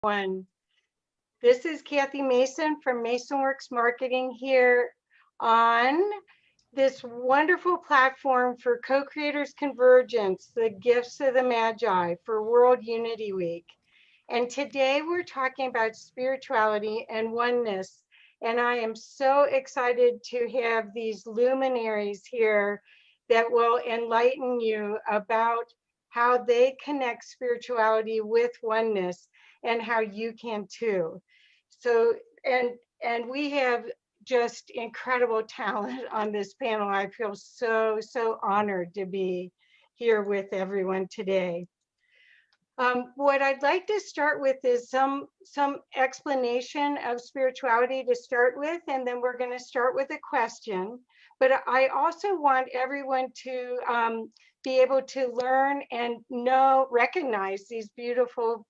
One. This is Kathy Mason from MasonWorks Marketing here on this wonderful platform for co-creators convergence, the gifts of the Magi for World Unity Week. And today we're talking about spirituality and oneness. And I am so excited to have these luminaries here that will enlighten you about how they connect spirituality with oneness and how you can too. So, and we have just incredible talent on this panel. I feel so honored to be here with everyone today. What I'd like to start with is some explanation of spirituality to start with, and then we're going to start with a question. But I also want everyone to be able to learn and recognize these beautiful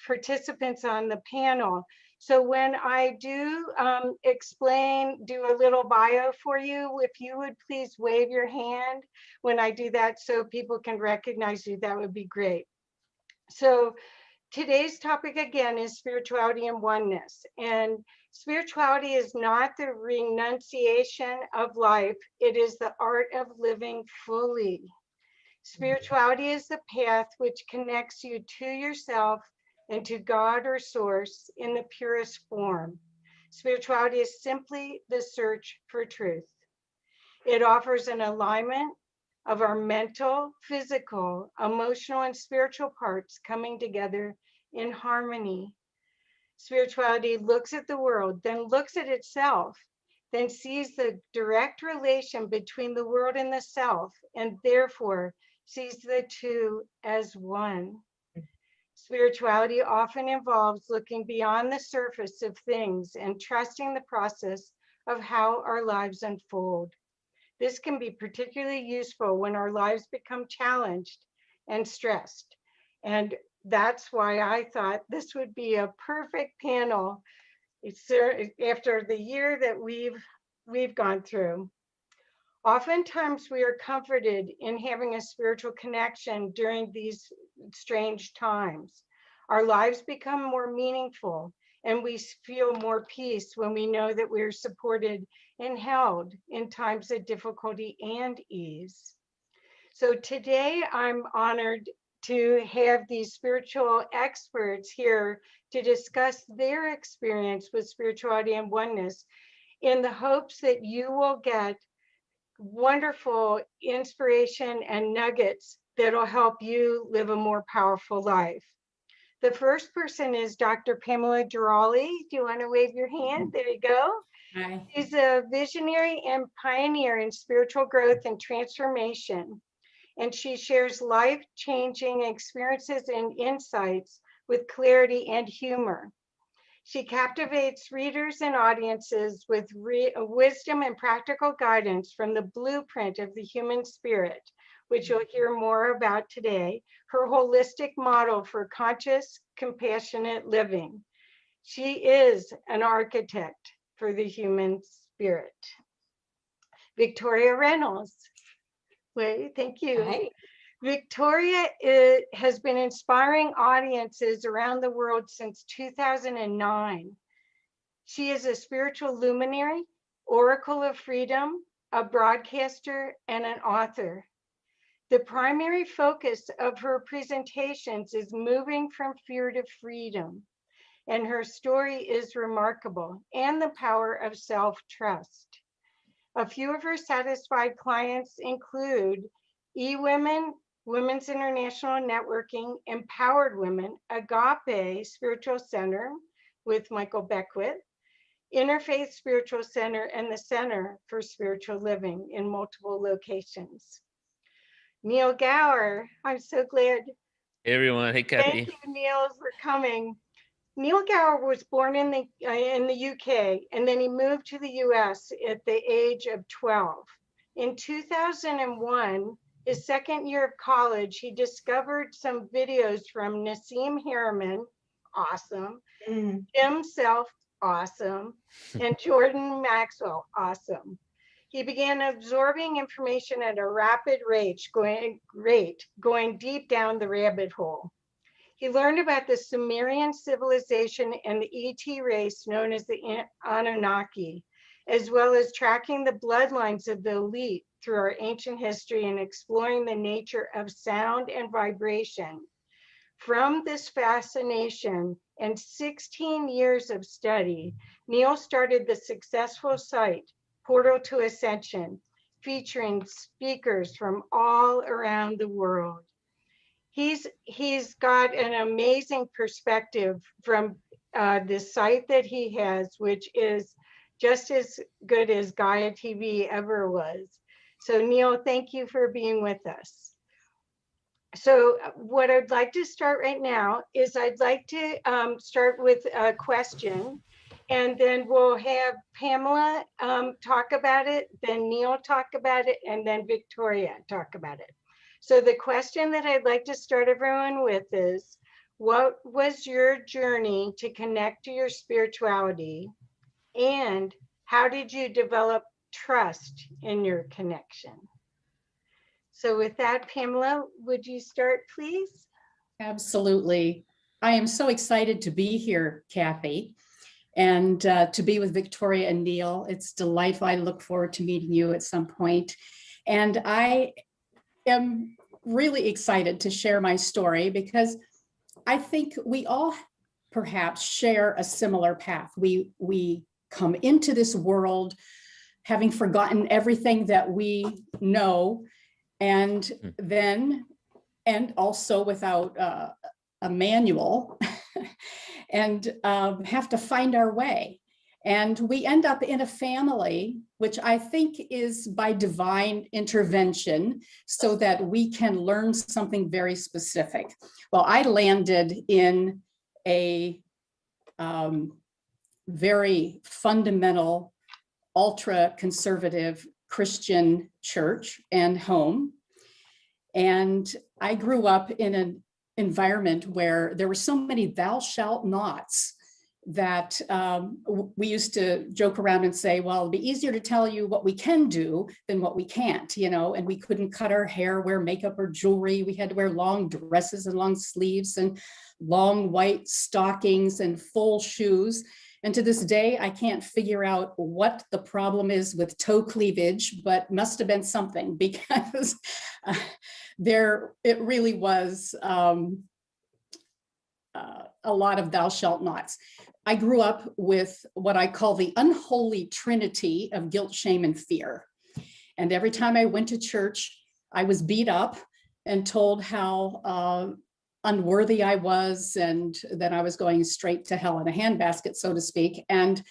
participants on the panel. So when I do do a little bio for you, if you would please wave your hand when I do that so people can recognize you, that would be great. So today's topic again is spirituality and oneness. And spirituality is not the renunciation of life, it is the art of living fully. Spirituality is the path which connects you to yourself and to God or source in the purest form. Spirituality is simply the search for truth. It offers an alignment of our mental, physical, emotional, and spiritual parts coming together in harmony. Spirituality looks at the world, then looks at itself, then sees the direct relation between the world and the self, and therefore sees the two as one. Spirituality often involves looking beyond the surface of things and trusting the process of how our lives unfold. This can be particularly useful when our lives become challenged and stressed. And that's why I thought this would be a perfect panel after the year that we've gone through. Oftentimes we are comforted in having a spiritual connection during these strange times. Our lives become more meaningful and we feel more peace when we know that we're supported and held in times of difficulty and ease. So today I'm honored to have these spiritual experts here to discuss their experience with spirituality and oneness in the hopes that you will get wonderful inspiration and nuggets that'll help you live a more powerful life. The first person is Dr. Pamela Girali. Do you want to wave your hand? There you go. Hi. She's a visionary and pioneer in spiritual growth and transformation. And she shares life-changing experiences and insights with clarity and humor. She captivates readers and audiences with wisdom and practical guidance from the blueprint of the human spirit, which you'll hear more about today, her holistic model for conscious, compassionate living. She is an architect for the human spirit. Victoria Reynolds. Wait, thank you. Hi. Victoria has been inspiring audiences around the world since 2009. She is a spiritual luminary, oracle of freedom, a broadcaster, and an author. The primary focus of her presentations is moving from fear to freedom, and her story is remarkable and the power of self-trust. A few of her satisfied clients include eWomen, Women's International Networking, Empowered Women, Agape Spiritual Center with Michael Beckwith, Interfaith Spiritual Center, and the Center for Spiritual Living in multiple locations. Neil Gower, I'm so glad. Hey everyone, hey Thank Kathy. you, Neil, for coming. Neil Gower was born in the UK, and then he moved to the US at the age of 12. In 2001, his second year of college, he discovered some videos from Nassim Harriman, awesome, Jim Self, awesome, and Jordan Maxwell, awesome. He began absorbing information at a rapid rate, going deep down the rabbit hole. He learned about the Sumerian civilization and the ET race known as the Anunnaki, as well as tracking the bloodlines of the elite through our ancient history and exploring the nature of sound and vibration. From this fascination and 16 years of study, Neil started the successful site, Portal to Ascension, featuring speakers from all around the world. He's got an amazing perspective from the site that he has, which is just as good as Gaia TV ever was. So Neil, thank you for being with us. So what I'd like to start right now is I'd like to start with a question, and then we'll have Pamela talk about it, then Neil talk about it, and then Victoria talk about it. So the question that I'd like to start everyone with is, what was your journey to connect to your spirituality, and how did you develop trust in your connection? So with that, Pamela, would you start, please? Absolutely. I am so excited to be here, Kathy, and to be with Victoria and Neil. It's delightful. I look forward to meeting you at some point. And I am really excited to share my story because I think we all perhaps share a similar path. We come into this world having forgotten everything that we know, and then, and also without a manual, and have to find our way. And we end up in a family, which I think is by divine intervention, so that we can learn something very specific. Well, I landed in a very fundamental, ultra-conservative Christian church and home. And I grew up in an environment where there were so many thou shalt nots that we used to joke around and say, well, it'd be easier to tell you what we can do than what we can't, you know, and we couldn't cut our hair, wear makeup or jewelry. We had to wear long dresses and long sleeves and long white stockings and full shoes. And to this day, I can't figure out what the problem is with toe cleavage, but must have been something, because it really was a lot of thou shalt nots. I grew up with what I call the unholy trinity of guilt, shame, and fear. And every time I went to church, I was beat up and told how unworthy I was, and that I was going straight to hell in a handbasket, so to speak. And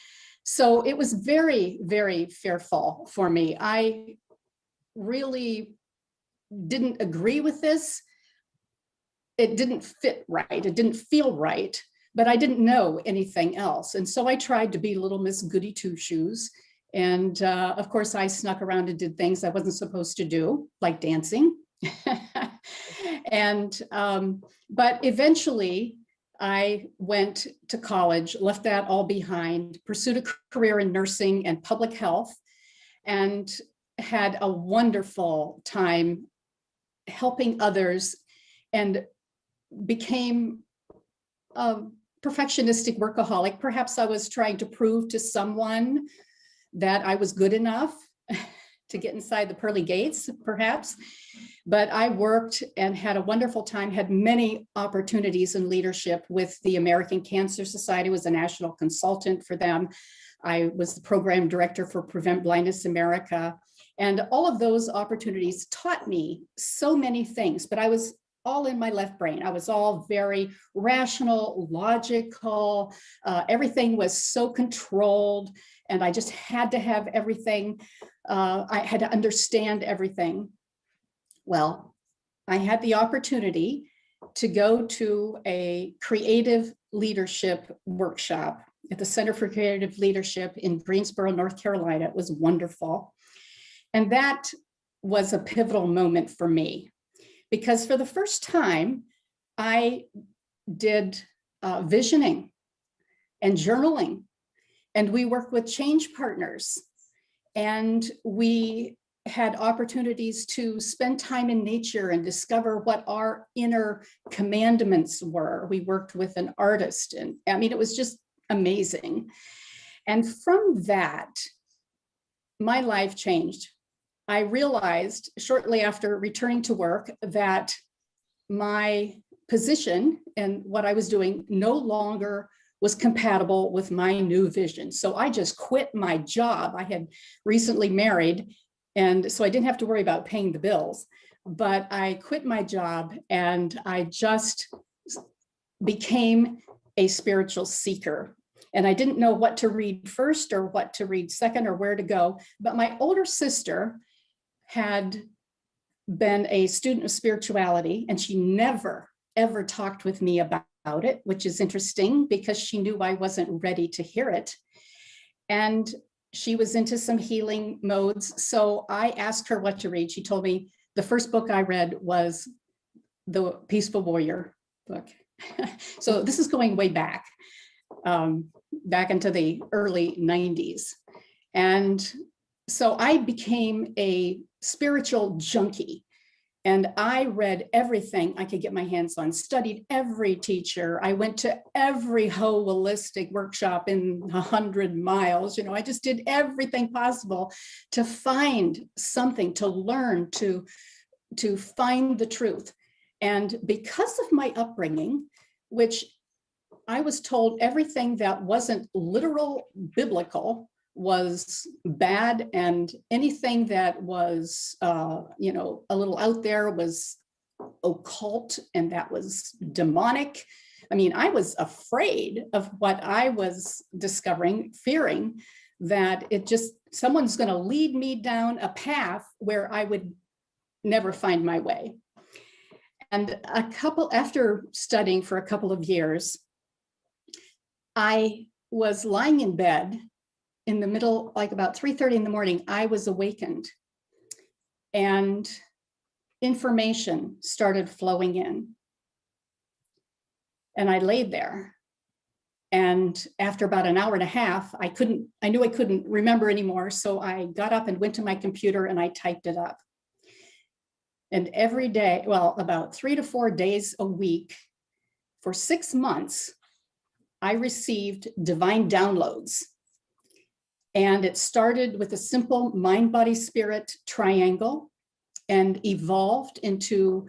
so it was very, very fearful for me. I really didn't agree with this. It didn't fit right. It didn't feel right, but I didn't know anything else. And so I tried to be little Miss Goody Two-Shoes. And of course, I snuck around and did things I wasn't supposed to do, like dancing. And but eventually I went to college, left that all behind, pursued a career in nursing and public health, and had a wonderful time helping others, and became a perfectionistic workaholic. Perhaps I was trying to prove to someone that I was good enough to get inside the pearly gates, perhaps. But I worked and had a wonderful time, had many opportunities in leadership with the American Cancer Society, was a national consultant for them. I was the program director for Prevent Blindness America. And all of those opportunities taught me so many things, but I was all in my left brain. I was all very rational, logical. Everything was so controlled, and I just had to have everything. I had to understand everything. Well, I had the opportunity to go to a creative leadership workshop at the Center for Creative Leadership in Greensboro, North Carolina. It was wonderful. And that was a pivotal moment for me, because for the first time, I did visioning and journaling, and we worked with change partners, and we had opportunities to spend time in nature and discover what our inner commandments were. We worked with an artist, and I mean, it was just amazing. And from that, my life changed. I realized shortly after returning to work that my position and what I was doing no longer was compatible with my new vision. So I just quit my job. I had recently married, and so I didn't have to worry about paying the bills, but I quit my job and I just became a spiritual seeker. And I didn't know what to read first or what to read second or where to go. But my older sister had been a student of spirituality, and she never, ever talked with me about it, which is interesting because she knew I wasn't ready to hear it. And she was into some healing modes. So I asked her what to read. She told me the first book I read was the Peaceful Warrior book. So this is going way back, back into the early 90s. And so I became a spiritual junkie. And I read everything I could get my hands on, studied every teacher. I went to every holistic workshop in 100 miles. I just did everything possible to find something, to learn, to find the truth. And because of my upbringing, which I was told everything that wasn't literal biblical was bad, and anything that was a little out there was occult, and that was demonic. I mean, I was afraid of what I was discovering, fearing that someone's going to lead me down a path where I would never find my way. And after studying for a couple of years, I was lying in bed in the middle, like about 3:30 in the morning. I was awakened and information started flowing in. And I laid there. And after about an hour and a half, I knew I couldn't remember anymore. So I got up and went to my computer and I typed it up. And every day, well, about 3 to 4 days a week for 6 months, I received divine downloads. And it started with a simple mind, body, spirit triangle and evolved into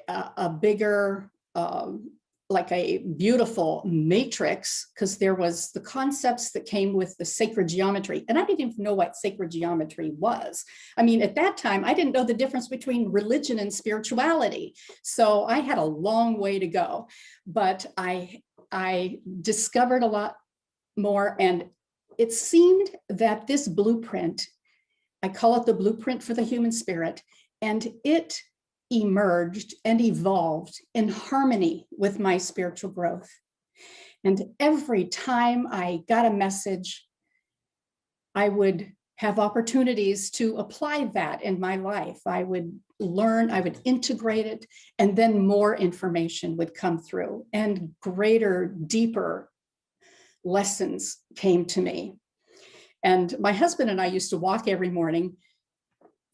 a bigger, like a beautiful matrix, because there was the concepts that came with the sacred geometry. And I didn't even know what sacred geometry was. I mean, at that time, I didn't know the difference between religion and spirituality. So I had a long way to go, but I discovered a lot more. And it seemed that this blueprint, I call it the blueprint for the human spirit, and it emerged and evolved in harmony with my spiritual growth. And every time I got a message, I would have opportunities to apply that in my life. I would learn, I would integrate it, and then more information would come through and greater, deeper lessons came to me. And my husband and I used to walk every morning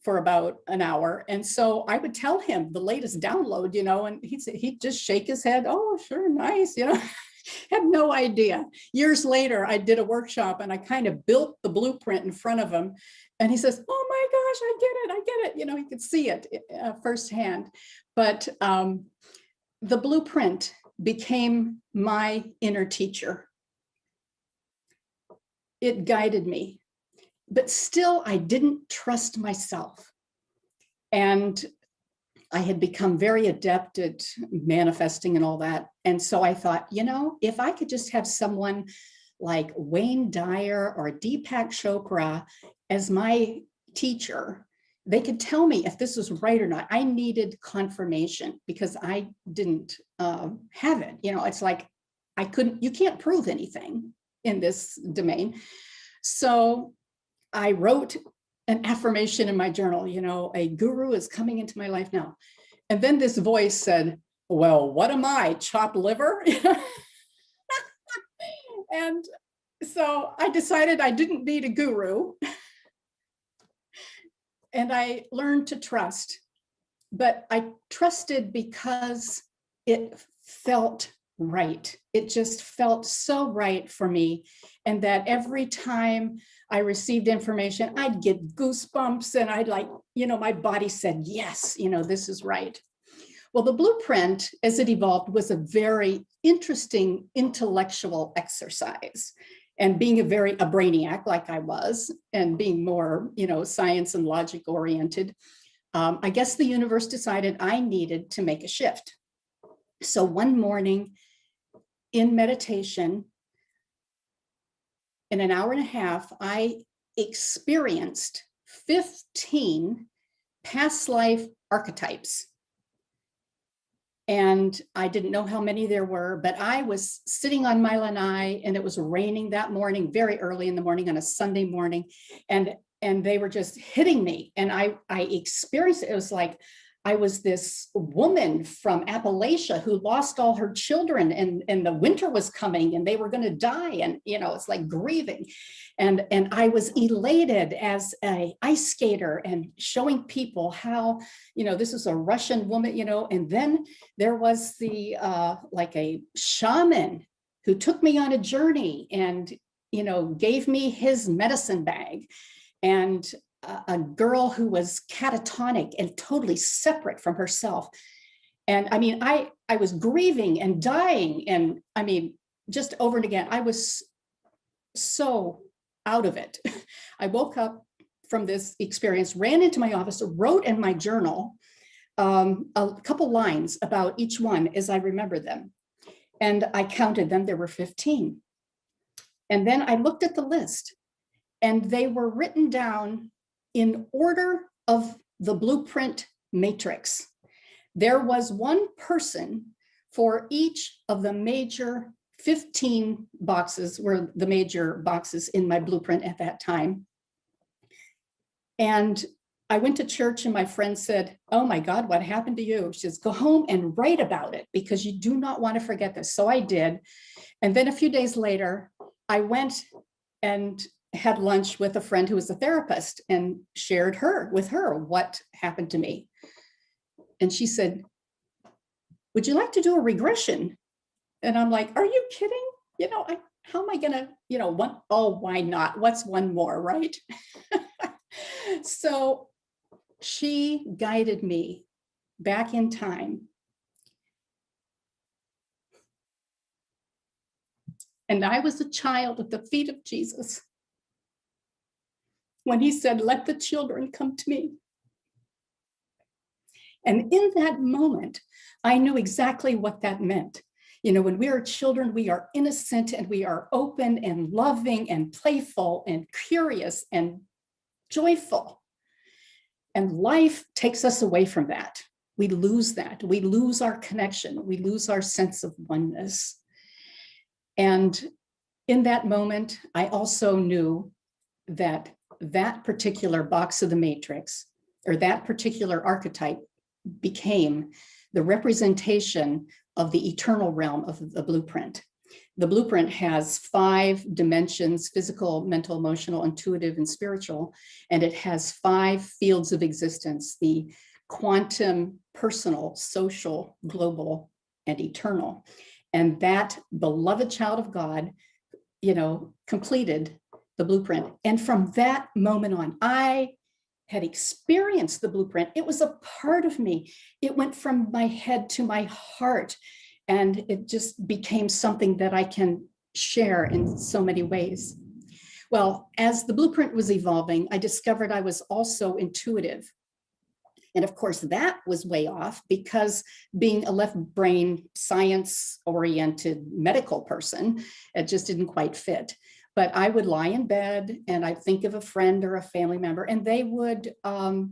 for about an hour. And so I would tell him the latest download, and he'd just shake his head. Oh, sure, nice, had no idea. Years later, I did a workshop and I kind of built the blueprint in front of him. And he says, oh my gosh, I get it. He could see it firsthand. But the blueprint became my inner teacher. It guided me, but still I didn't trust myself. And I had become very adept at manifesting and all that. And so I thought, if I could just have someone like Wayne Dyer or Deepak Chopra as my teacher, they could tell me if this was right or not. I needed confirmation because I didn't have it. It's like you can't prove anything in this domain. So I wrote an affirmation in my journal, a guru is coming into my life now. And then this voice said, well, what am I, chopped liver? And so I decided I didn't need a guru. And I learned to trust, but I trusted because it felt right. It just felt so right for me. And that every time I received information, I'd get goosebumps and I'd like, my body said, yes, this is right. Well, the blueprint, as it evolved, was a very interesting intellectual exercise. And being a brainiac like I was, and being more, science and logic oriented, I guess the universe decided I needed to make a shift. So one morning in meditation, in an hour and a half, I experienced 15 past life archetypes. And I didn't know how many there were, but I was sitting on my lanai, and it was raining that morning, very early in the morning on a Sunday morning. And they were just hitting me. And I experienced it. It was like I was this woman from Appalachia who lost all her children, and the winter was coming and they were going to die. And, it's like grieving. And I was elated as an ice skater and showing people how, this is a Russian woman, and then there was like a shaman who took me on a journey and, gave me his medicine bag. And a girl who was catatonic and totally separate from herself. And I mean, I was grieving and dying. And I mean, just over and again, I was so out of it. I woke up from this experience, ran into my office, wrote in my journal a couple lines about each one as I remember them. And I counted them, there were 15. And then I looked at the list, and they were written down in order of the blueprint matrix. There was one person for each of the major 15 boxes, were the major boxes in my blueprint at that time. And I went to church, and my friend said, "Oh my God, what happened to you?" She says, "Go home and write about it, because you do not want to forget this." So I did. And then a few days later, I went and had lunch with a friend who was a therapist and shared with her what happened to me. And she said, "Would you like to do a regression?" And I'm like, "Are you kidding? How am I gonna, why not? What's one more, right?" So she guided me back in time. And I was a child at the feet of Jesus when he said, "Let the children come to me." And in that moment, I knew exactly what that meant. When we are children, we are innocent and we are open and loving and playful and curious and joyful. And life takes us away from that. We lose that. We lose our connection. We lose our sense of oneness. And in that moment, I also knew that that particular box of the matrix, or that particular archetype, became the representation of the eternal realm of the blueprint. The blueprint has 5 dimensions: physical, mental, emotional, intuitive, and spiritual. And it has 5 fields of existence: the quantum, personal, social, global, and eternal. And that beloved child of God, completed the blueprint. And from that moment on, I had experienced the blueprint. It was a part of me. It went from my head to my heart. And it just became something that I can share in so many ways. Well, as the blueprint was evolving, I discovered I was also intuitive. And of course, that was way off, because being a left brain, science-oriented medical person, it just didn't quite fit. But I would lie in bed and I'd think of a friend or a family member, and they would have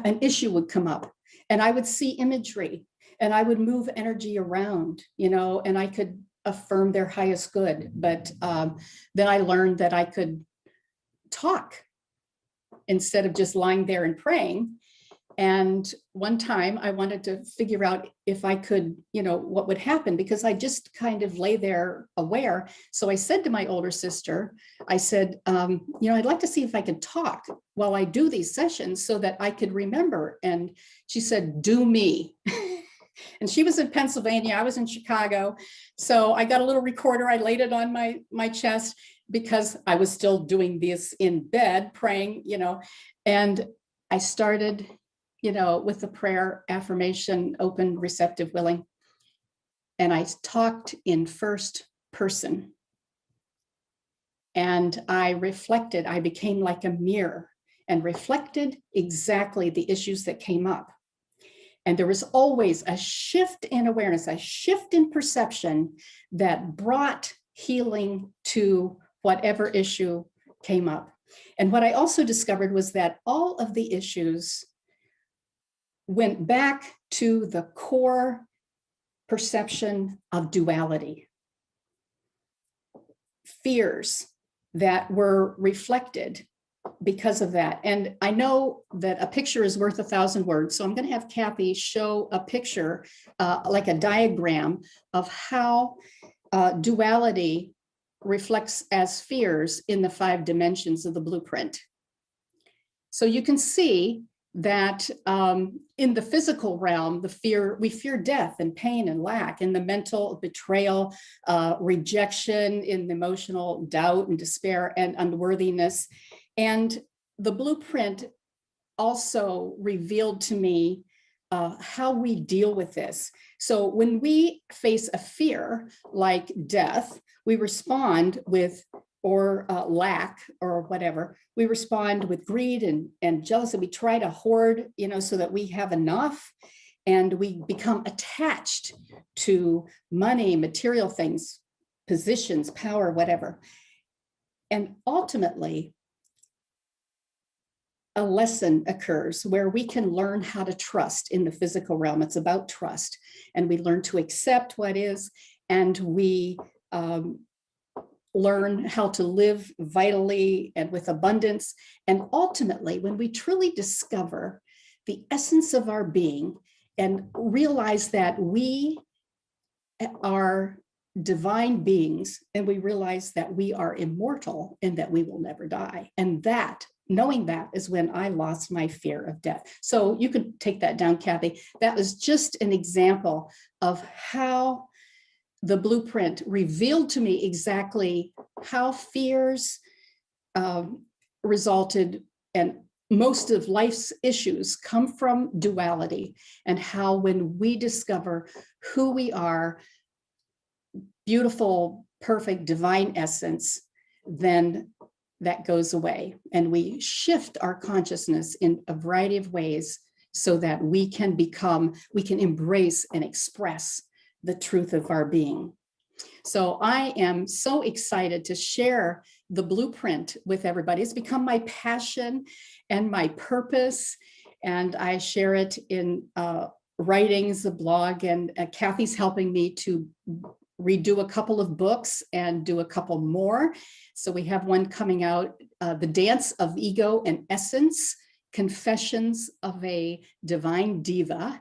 an issue would come up, and I would see imagery, and I would move energy around, and I could affirm their highest good. But then I learned that I could talk instead of just lying there and praying. And one time I wanted to figure out if I could, what would happen, because I just kind of lay there aware. So I said to my older sister, I said, I'd like to see if I could talk while I do these sessions so that I could remember. And she said, do me. And she was in Pennsylvania, I was in Chicago. So I got a little recorder, I laid it on my chest because I was still doing this in bed, praying, and I started, with the prayer, affirmation, open, receptive, willing. And I talked in first person. And I reflected, I became like a mirror and reflected exactly the issues that came up. And there was always a shift in awareness, a shift in perception that brought healing to whatever issue came up. And what I also discovered was that all of the issues went back to the core perception of duality, fears that were reflected because of that. And I know that a picture is worth 1,000 words. So I'm going to have Kathy show a picture, like a diagram of how duality reflects as fears in the 5 dimensions of the blueprint. So you can see that in the physical realm, we fear death and pain and lack. In the mental, betrayal, rejection, in the emotional, doubt and despair and unworthiness. And the blueprint also revealed to me how we deal with this. So when we face a fear like death, we respond with, or lack or whatever, we respond with greed and jealousy. We try to hoard, so that we have enough, and we become attached to money, material things, positions, power, whatever. And ultimately, a lesson occurs where we can learn how to trust in the physical realm. It's about trust, and we learn to accept what is, and we learn how to live vitally and with abundance. And ultimately, when we truly discover the essence of our being and realize that we are divine beings, and we realize that we are immortal and that we will never die. And knowing that is when I lost my fear of death. So you could take that down, Kathy. That was just an example of how the blueprint revealed to me exactly how fears resulted, and most of life's issues come from duality, and how when we discover who we are, beautiful, perfect, divine essence, then that goes away, and we shift our consciousness in a variety of ways so that we can embrace and express the truth of our being. So I am so excited to share the blueprint with everybody. It's become my passion and my purpose, and I share it in writings, a blog, and Kathy's helping me to redo a couple of books and do a couple more. So we have one coming out, The Dance of Ego and Essence, Confessions of a Divine Diva.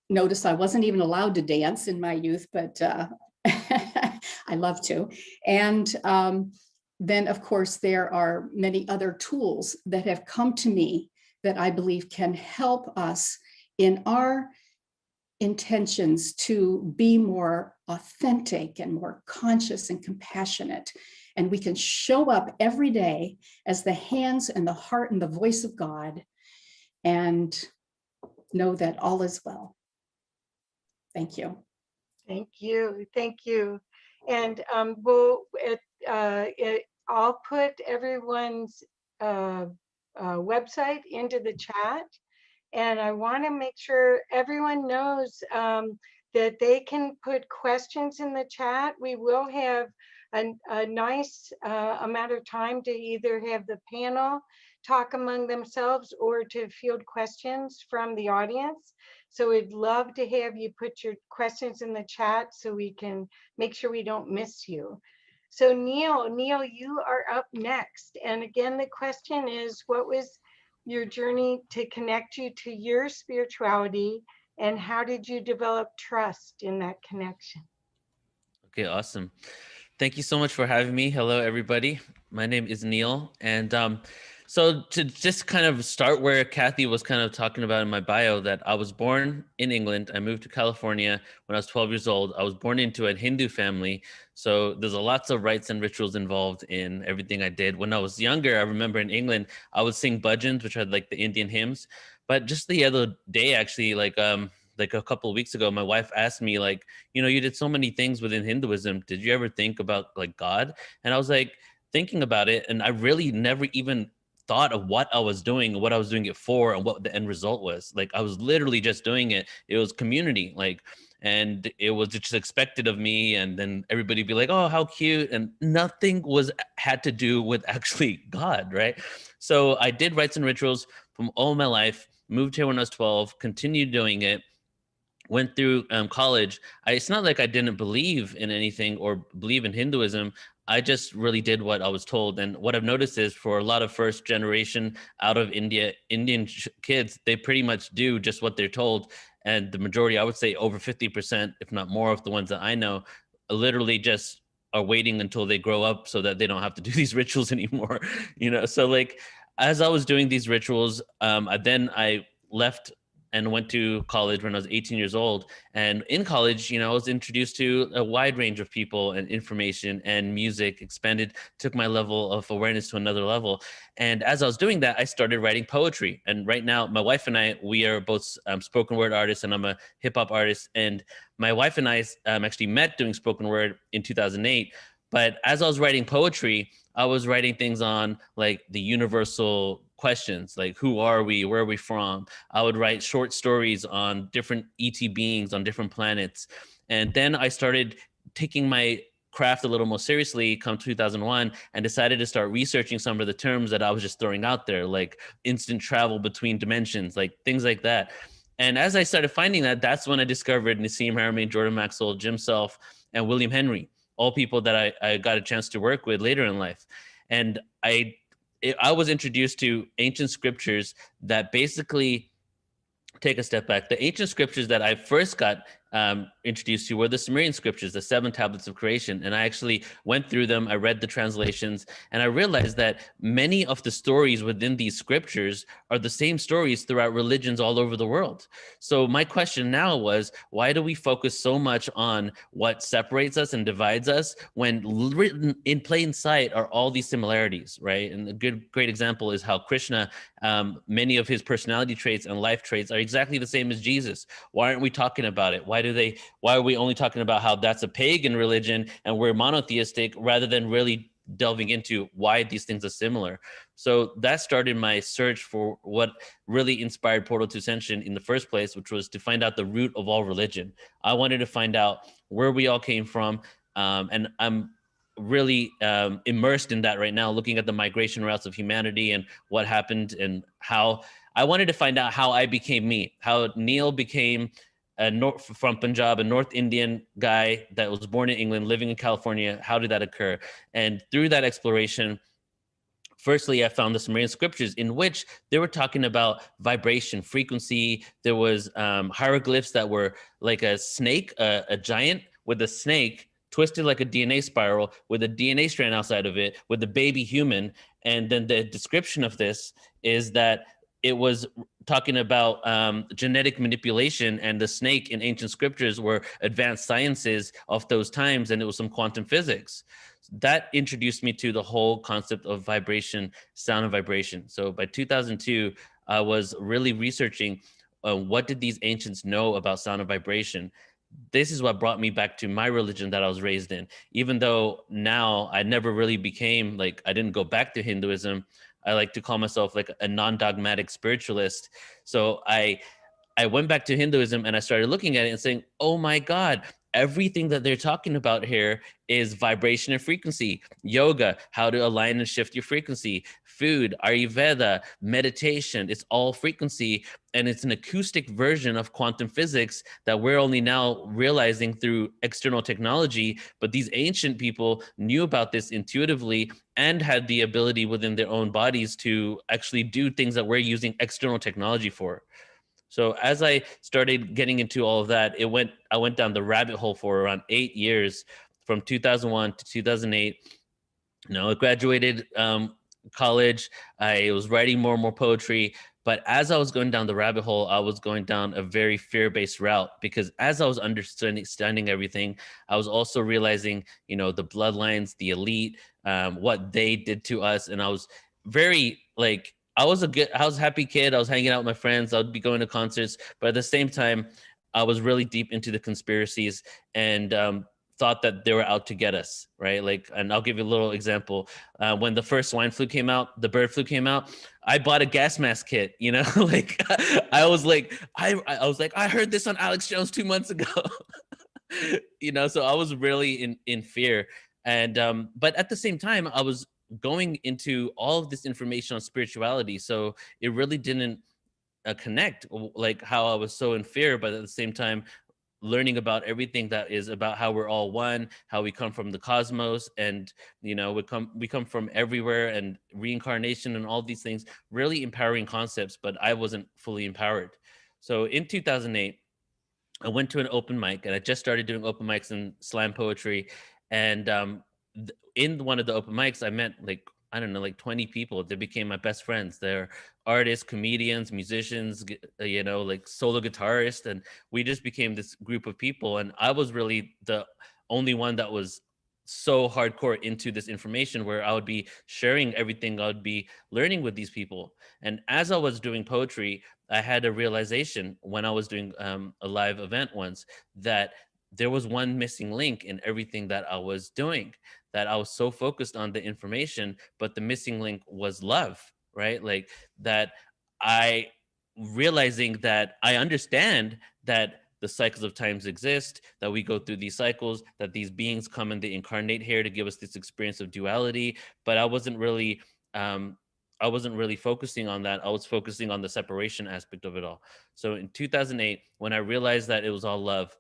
Notice I wasn't even allowed to dance in my youth, but I love to. And then, of course, there are many other tools that have come to me that I believe can help us in our intentions to be more authentic and more conscious and compassionate. And we can show up every day as the hands and the heart and the voice of God, and know that all is well. Thank you. Thank you. Thank you. And I'll put everyone's website into the chat. And I want to make sure everyone knows that they can put questions in the chat. We will have a nice amount of time to either have the panel talk among themselves or to field questions from the audience. So we'd love to have you put your questions in the chat so we can make sure we don't miss you. So Neil, you are up next. And again, the question is, what was your journey to connect you to your spirituality, and how did you develop trust in that connection? Okay, awesome. Thank you so much for having me. Hello, everybody. My name is Neil. And so to just kind of start where Kathy was kind of talking about in my bio, that I was born in England. I moved to California when I was 12 years old. I was born into a Hindu family. So there's a lots of rites and rituals involved in everything I did. When I was younger, I remember in England, I would sing bhajans, which are like the Indian hymns. But just the other day, actually, like a couple of weeks ago, my wife asked me, like, you did so many things within Hinduism. Did you ever think about like God? And I was like thinking about it, and I really never even thought of what I was doing, what I was doing it for, and what the end result was. Like I was literally just doing it. It was community, like, and it was just expected of me. And then everybody be like, "Oh, how cute!" And nothing was had to do with actually God, right? So I did rites and rituals from all my life. Moved here when I was 12. Continued doing it, went through college. It's not like I didn't believe in anything or believe in Hinduism. I just really did what I was told. And what I've noticed is for a lot of first generation out of India, Indian kids, they pretty much do just what they're told. And the majority, I would say over 50%, if not more of the ones that I know, literally just are waiting until they grow up so that they don't have to do these rituals anymore. So like, as I was doing these rituals, then I left and went to college when I was 18 years old. And in college, I was introduced to a wide range of people and information and music, expanded, took my level of awareness to another level. And as I was doing that, I started writing poetry. And right now, my wife and I, we are both spoken word artists, and I'm a hip hop artist. And my wife and I actually met doing spoken word in 2008. But as I was writing poetry, I was writing things on like the universal questions, like who are we, where are we from. I would write short stories on different ET beings on different planets. And then I started taking my craft a little more seriously come 2001, and decided to start researching some of the terms that I was just throwing out there, like instant travel between dimensions, like things like that. And as I started finding that, that's when I discovered Nassim Haramein, Jordan Maxwell, Jim Self, and William Henry, all people that I got a chance to work with later in life. And I was introduced to ancient scriptures that basically take a step back. The ancient scriptures that I first got introduced to were the Sumerian scriptures, the 7 tablets of creation. And I actually went through them. I read the translations, and I realized that many of the stories within these scriptures are the same stories throughout religions all over the world. So my question now was, why do we focus so much on what separates us and divides us when written in plain sight are all these similarities, right? And a great example is how Krishna, many of his personality traits and life traits are exactly the same as Jesus. Why aren't we talking about it? Why are we only talking about how that's a pagan religion and we're monotheistic, rather than really delving into why these things are similar? So that started my search for what really inspired Portal to Ascension in the first place, which was to find out the root of all religion. I wanted to find out where we all came from. And I'm really immersed in that right now, looking at the migration routes of humanity and what happened, and how I wanted to find out how I became me, how Neil became from Punjab, a North Indian guy that was born in England, living in California. How did that occur? And through that exploration, firstly, I found the Sumerian scriptures in which they were talking about vibration, frequency. There was hieroglyphs that were like a snake, a giant with a snake twisted like a DNA spiral with a DNA strand outside of it with a baby human. And then the description of this is that it was talking about genetic manipulation, and the snake in ancient scriptures were advanced sciences of those times, and it was some quantum physics. That introduced me to the whole concept of vibration, sound and vibration. So by 2002, I was really researching what did these ancients know about sound and vibration. This is what brought me back to my religion that I was raised in. Even though now I never really became like, I didn't go back to Hinduism. I like to call myself like a non-dogmatic spiritualist. So I went back to Hinduism, and I started looking at it and saying, oh my God, everything that they're talking about here is vibration and frequency. Yoga, how to align and shift your frequency. Food, Ayurveda, meditation, it's all frequency. And it's an acoustic version of quantum physics that we're only now realizing through external technology. But these ancient people knew about this intuitively and had the ability within their own bodies to actually do things that we're using external technology for. So as I started getting into all of that, I went down the rabbit hole for around 8 years, from 2001 to 2008. I graduated college. I was writing more and more poetry. But as I was going down the rabbit hole, I was going down a very fear-based route, because as I was understanding everything, I was also realizing, the bloodlines, the elite, what they did to us. And I was very like, I was a happy kid. I was hanging out with my friends. I would be going to concerts, but at the same time, I was really deep into the conspiracies, and thought that they were out to get us, right? Like, and I'll give you a little example. When the first swine flu came out, the bird flu came out, I bought a gas mask kit, like I was like, I heard this on Alex Jones 2 months ago, so I was really in fear. And, but at the same time, I was going into all of this information on spirituality. So it really didn't connect, like how I was so in fear, but at the same time, learning about everything that is about how we're all one, how we come from the cosmos, and we come from everywhere, and reincarnation and all these things, really empowering concepts. But I wasn't fully empowered. So in 2008, I went to an open mic, and I just started doing open mics and slam poetry. And in one of the open mics, I met, like, I don't know, like 20 people. They became my best friends. They're artists, comedians, musicians, like solo guitarists. And we just became this group of people. And I was really the only one that was so hardcore into this information, where I would be sharing everything I would be learning with these people. And as I was doing poetry, I had a realization when I was doing a live event once, that there was one missing link in everything that I was doing, that I was so focused on the information, but the missing link was love, right? Like, that I realizing that I understand that the cycles of times exist, that we go through these cycles, that these beings come and they incarnate here to give us this experience of duality. But um, I wasn't really focusing on that. I was focusing on the separation aspect of it all. So in 2008, when I realized that it was all love,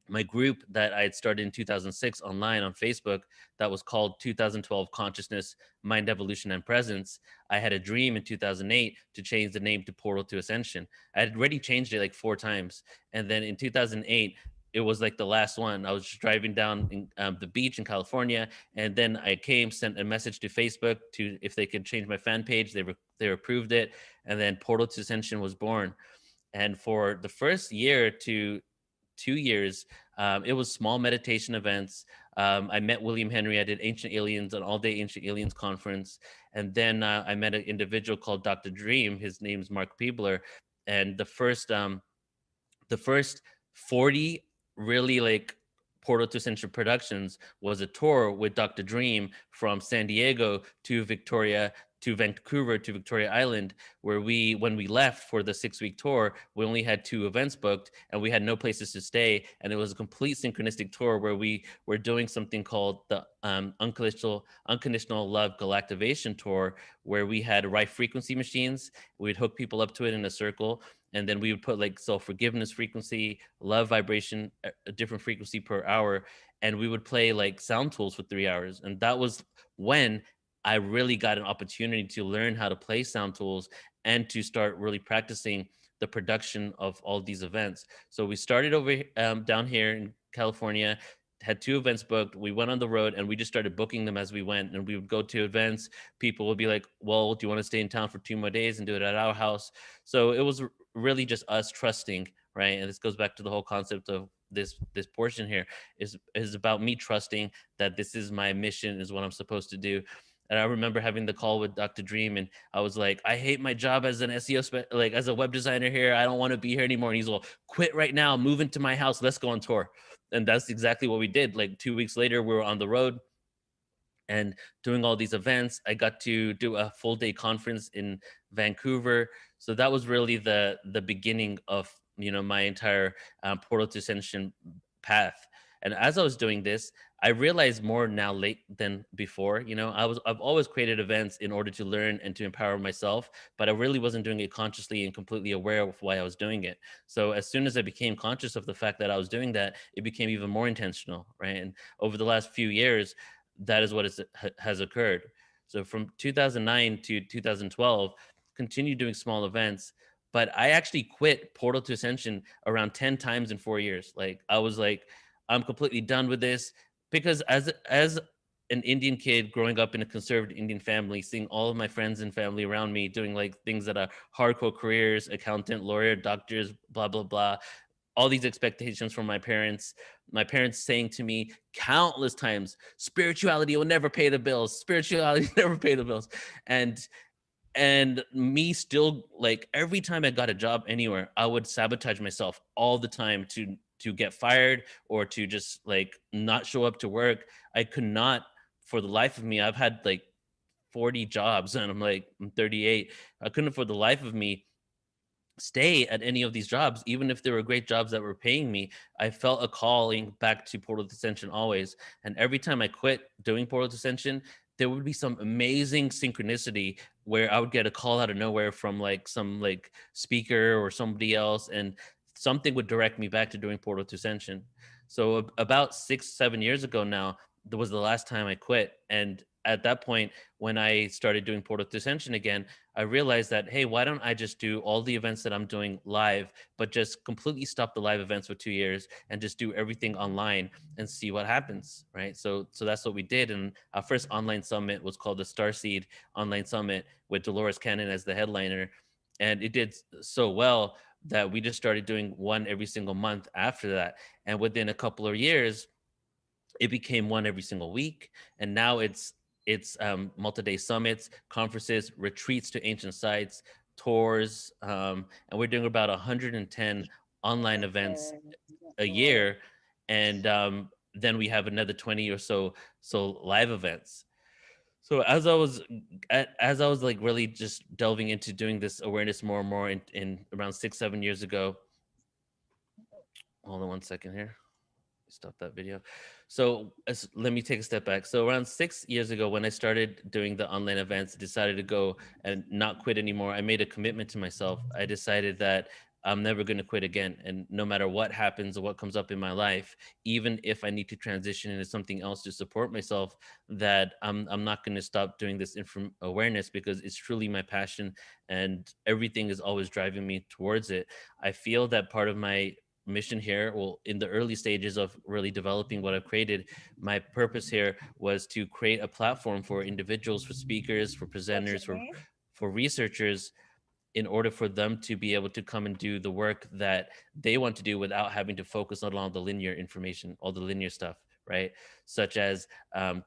my group that I had started in 2006 online on Facebook, that was called 2012 Consciousness, Mind Evolution, and Presence. I had a dream in 2008 to change the name to Portal to Ascension. I had already changed it like 4 times. And then in 2008, it was like the last one. I was just driving down the beach in California, and then I sent a message to Facebook to if they could change my fan page. They approved it, and then Portal to Ascension was born. And for the first year to 2 years, it was small meditation events. I met William Henry. I did Ancient Aliens, an all-day Ancient Aliens conference. And then I met an individual called Dr. Dream. His name's Mark Peebler. And the first 40 really like Portal to Ascension productions was a tour with Dr. Dream from San Diego to Victoria to Vancouver to Victoria Island, where when we left for the 6-week tour, we only had 2 events booked and we had no places to stay. And it was a complete synchronistic tour where we were doing something called the Unconditional Love Galactivation Tour, where we had right frequency machines. We'd hook people up to it in a circle. And then we would put like self-forgiveness frequency, love vibration, a different frequency per hour. And we would play like sound tools for 3 hours. And that was when I really got an opportunity to learn how to play sound tools and to start really practicing the production of all these events. So we started over down here in California, had 2 events booked. We went on the road and we just started booking them as we went. And we would go to events. People would be like, well, do you want to stay in town for 2 more days and do it at our house? So it was really just us trusting, right? And this goes back to the whole concept of this portion here is about me trusting that this is my mission, is what I'm supposed to do. And I remember having the call with Dr. Dream, and I was like, I hate my job as an SEO, like as a web designer here. I don't want to be here anymore. And he's like, quit right now, move into my house. Let's go on tour. And that's exactly what we did. Like 2 weeks later, we were on the road and doing all these events. I got to do a full day conference in Vancouver. So that was really the beginning of, my entire Portal to Ascension path. And as I was doing this, I realized more now late than before. You know, I've always created events in order to learn and to empower myself, but I really wasn't doing it consciously and completely aware of why I was doing it. So as soon as I became conscious of the fact that I was doing that, it became even more intentional, right? And over the last few years, that is what has occurred. So from 2009 to 2012, continued doing small events, but I actually quit Portal to Ascension around 10 times in 4 years. Like I was like, I'm completely done with this, because as an Indian kid growing up in a conservative Indian family, seeing all of my friends and family around me doing like things that are hardcore careers, accountant, lawyer, doctors, blah blah blah, all these expectations from my parents saying to me countless times, spirituality will never pay the bills, spirituality never pay the bills. And me still, like, every time I got a job anywhere, I would sabotage myself all the time to get fired or to just like not show up to work. I could not, for the life of me. I've had like 40 jobs and I'm 38. I couldn't for the life of me stay at any of these jobs, even if they were great jobs that were paying me. I felt a calling back to Portal Ascension always. And every time I quit doing Portal Ascension, there would be some amazing synchronicity where I would get a call out of nowhere from like some like speaker or somebody else, and something would direct me back to doing Portal to Ascension. So about 6, 7 years ago now, that was the last time I quit. And at that point, when I started doing Portal to Ascension again, I realized that, hey, why don't I just do all the events that I'm doing live, but just completely stop the live events for 2 years and just do everything online and see what happens, right? So that's what we did. And our first online summit was called the Starseed Online Summit with Dolores Cannon as the headliner. And it did so well that we just started doing one every single month after that. And within a couple of years, it became one every single week. And now it's multi-day summits, conferences, retreats to ancient sites, tours, and we're doing about 110 online events a year. And then we have another 20 or so live events. So as I was like really just delving into doing this awareness more and more in around 6, 7 years ago. Hold on one second here. Stop that video. So let me take a step back. So around 6 years ago, when I started doing the online events, decided to go and not quit anymore. I made a commitment to myself. I decided that I'm never going to quit again. And no matter what happens or what comes up in my life, even if I need to transition into something else to support myself, that I'm not going to stop doing this awareness, because it's truly my passion and everything is always driving me towards it. I feel that part of my mission here, well, in the early stages of really developing what I've created, my purpose here was to create a platform for individuals, for speakers, for presenters, for researchers, in order for them to be able to come and do the work that they want to do without having to focus on all the linear information, all the linear stuff, right? Such as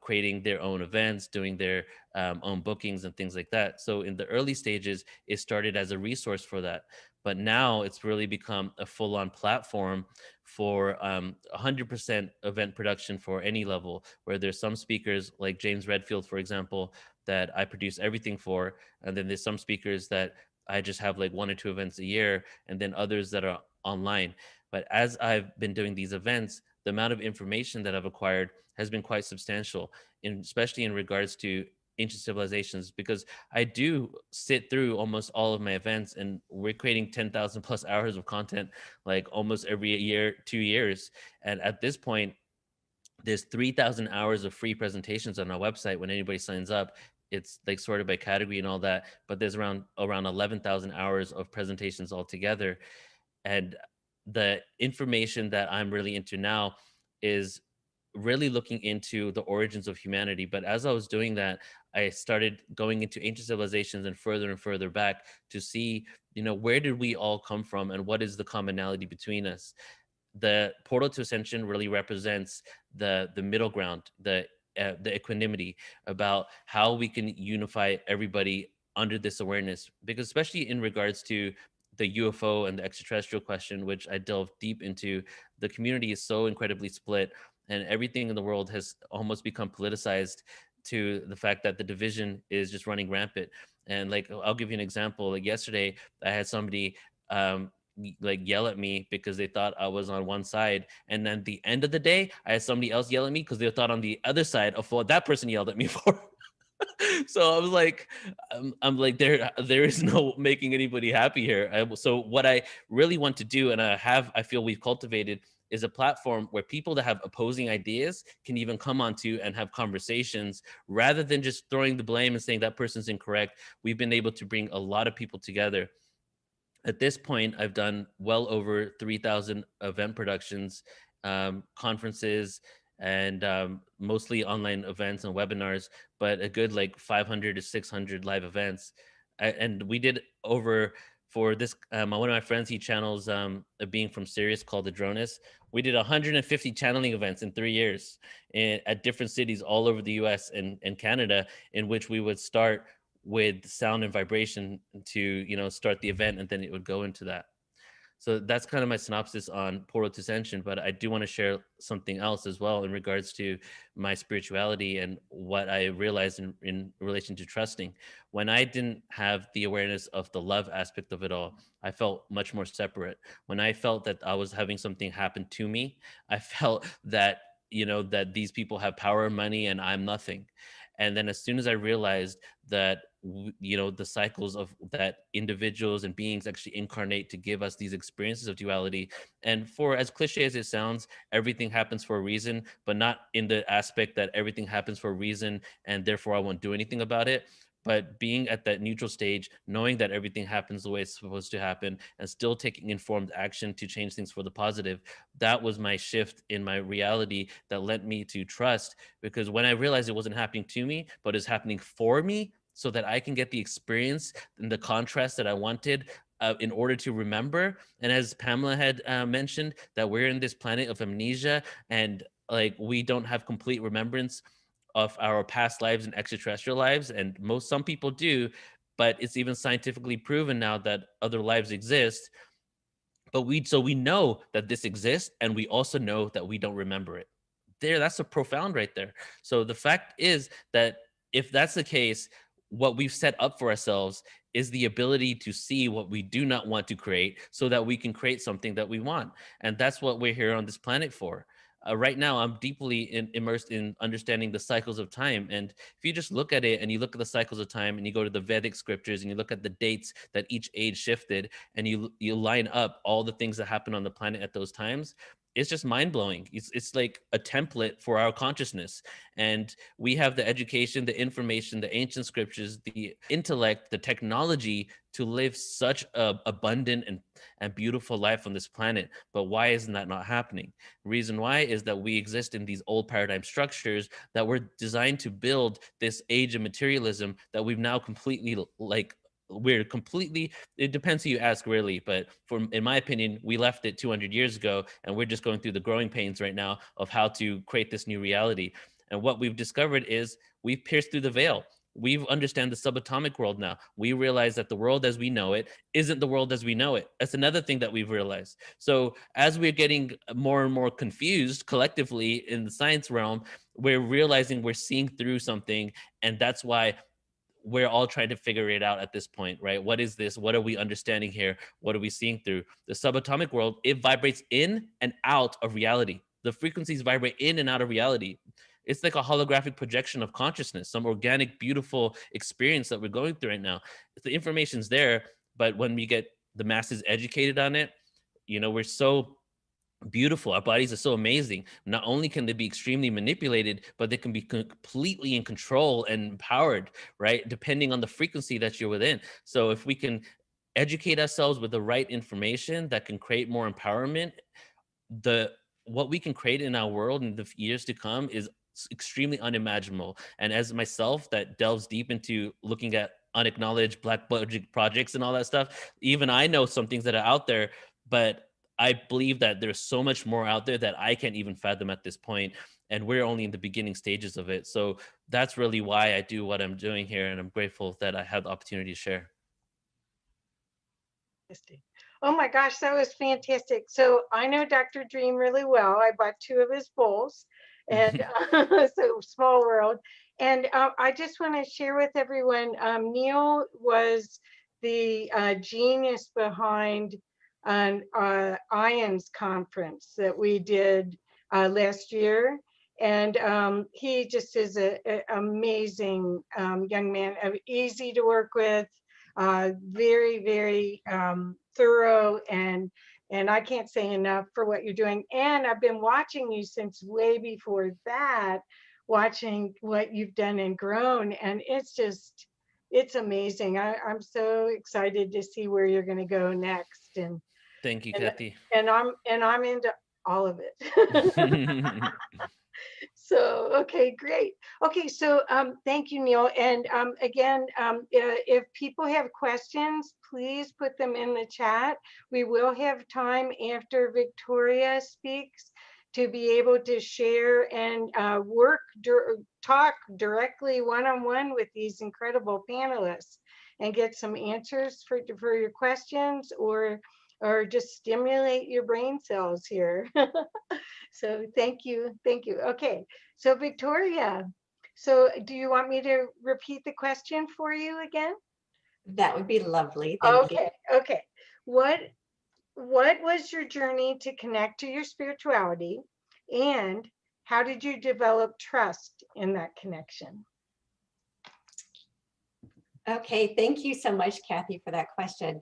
creating their own events, doing their own bookings and things like that. So in the early stages, it started as a resource for that. But now it's really become a full-on platform for 100% event production for any level, where there's some speakers like James Redfield, for example, that I produce everything for. And then there's some speakers that I just have like 1 or 2 events a year, and then others that are online. But as I've been doing these events, the amount of information that I've acquired has been quite substantial, especially in regards to ancient civilizations, because I do sit through almost all of my events, and we're creating 10,000 plus hours of content like almost every year, 2 years. And at this point, there's 3,000 hours of free presentations on our website when anybody signs up. It's like sorted by category and all that, but there's around 11,000 hours of presentations altogether. And the information that I'm really into now is really looking into the origins of humanity. But as I was doing that, I started going into ancient civilizations and further back to see, where did we all come from and what is the commonality between us. The Portal to Ascension really represents the middle ground, the equanimity about how we can unify everybody under this awareness. Because especially in regards to the UFO and the extraterrestrial question, which I delve deep into, the community is so incredibly split, and everything in the world has almost become politicized to the fact that the division is just running rampant. And like, I'll give you an example. Like yesterday, I had somebody like yell at me because they thought I was on one side, and then the end of the day I had somebody else yell at me because they thought on the other side of what that person yelled at me for. So I was like, I'm like, there is no making anybody happy here. So what I really want to do, and I feel we've cultivated, is a platform where people that have opposing ideas can even come onto and have conversations rather than just throwing the blame and saying that person's incorrect. We've been able to bring a lot of people together. At this point, I've done well over 3,000 event productions, conferences, and mostly online events and webinars, but a good like 500 to 600 live events. And we did over for this, one of my friends, he channels a being from Sirius called the Dronus. We did 150 channeling events in 3 years at different cities all over the US and Canada, in which we would start with sound and vibration to, start the event, and then it would go into that. So that's kind of my synopsis on Portal to Ascension, but I do want to share something else as well in regards to my spirituality and what I realized in relation to trusting. When I didn't have the awareness of the love aspect of it all, I felt much more separate. When I felt that I was having something happen to me, I felt that, that these people have power, money, and I'm nothing. And then as soon as I realized that, the cycles of that individuals and beings actually incarnate to give us these experiences of duality, and for as cliche as it sounds, everything happens for a reason, but not in the aspect that everything happens for a reason and therefore I won't do anything about it, but being at that neutral stage, knowing that everything happens the way it's supposed to happen and still taking informed action to change things for the positive. That was my shift in my reality that led me to trust, because when I realized it wasn't happening to me, but it's happening for me so that I can get the experience and the contrast that I wanted, in order to remember. And as Pamela had mentioned, that we're in this planet of amnesia, and like we don't have complete remembrance of our past lives and extraterrestrial lives. And some people do, but it's even scientifically proven now that other lives exist. But we know that this exists, and we also know that we don't remember it. That's a profound right there. So the fact is that if that's the case, what we've set up for ourselves is the ability to see what we do not want to create so that we can create something that we want. And that's what we're here on this planet for. Right now, I'm deeply immersed in understanding the cycles of time. And if you just look at it and you look at the cycles of time and you go to the Vedic scriptures and you look at the dates that each age shifted, and you line up all the things that happened on the planet at those times, it's just mind-blowing. It's like a template for our consciousness. And we have the education, the information, the ancient scriptures, the intellect, the technology to live such a abundant and beautiful life on this planet. But why isn't that not happening? Reason why is that we exist in these old paradigm structures that were designed to build this age of materialism that we've now completely, like, we're completely, it depends who you ask really, but in my opinion, we left it 200 years ago, and we're just going through the growing pains right now of how to create this new reality. And what we've discovered is we've pierced through the veil. We understand the subatomic world now. We realize that the world as we know it isn't the world as we know it. That's another thing that we've realized. So as we're getting more and more confused collectively in the science realm, we're realizing we're seeing through something. And that's why we're all trying to figure it out at this point, right? What is this? What are we understanding here? What are we seeing through? The subatomic world, it vibrates in and out of reality. The frequencies vibrate in and out of reality. It's like a holographic projection of consciousness, some organic, beautiful experience that we're going through right now. The information's there, but when we get the masses educated on it, we're so beautiful. Our bodies are so amazing. Not only can they be extremely manipulated, but they can be completely in control and empowered, right? Depending on the frequency that you're within. So if we can educate ourselves with the right information that can create more empowerment, the what we can create in our world in the years to come is extremely unimaginable. And as myself that delves deep into looking at unacknowledged black budget projects and all that stuff, even I know some things that are out there, but I believe that there's so much more out there that I can't even fathom at this point, and we're only in the beginning stages of it. So that's really why I do what I'm doing here, and I'm grateful that I had the opportunity to share. Oh my gosh, that was fantastic. So I know Dr. Dream really well. I bought 2 of his bowls, and so small world. And I just want to share with everyone, Neil was the genius behind an IONS conference that we did last year. And he just is an amazing young man, easy to work with, very, very thorough, and I can't say enough for what you're doing. And I've been watching you since way before that, watching what you've done and grown, and it's amazing. I'm so excited to see where you're going to go next, Thank you, and Kathy. I'm into all of it. So, okay, great. Okay, so thank you, Neil. And again, if people have questions, please put them in the chat. We will have time after Victoria speaks to be able to share and talk directly one-on-one with these incredible panelists and get some answers for your questions, or just stimulate your brain cells here. So thank you. Thank you. Okay. So Victoria, so do you want me to repeat the question for you again? That would be lovely. Thank you. Okay. Okay. What was your journey to connect to your spirituality, and how did you develop trust in that connection? Okay, thank you so much, Kathy, for that question.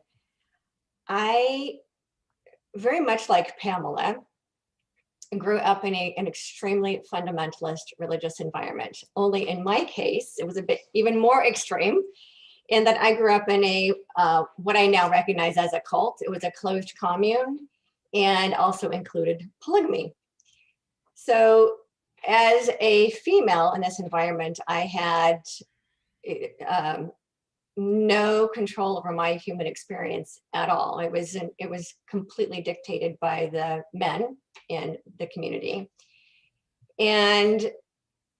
I, very much like Pamela, grew up in an extremely fundamentalist religious environment. Only in my case, it was a bit even more extreme in that I grew up in a what I now recognize as a cult. It was a closed commune and also included polygamy. So as a female in this environment, I had no control over my human experience at all. It was completely dictated by the men in the community. And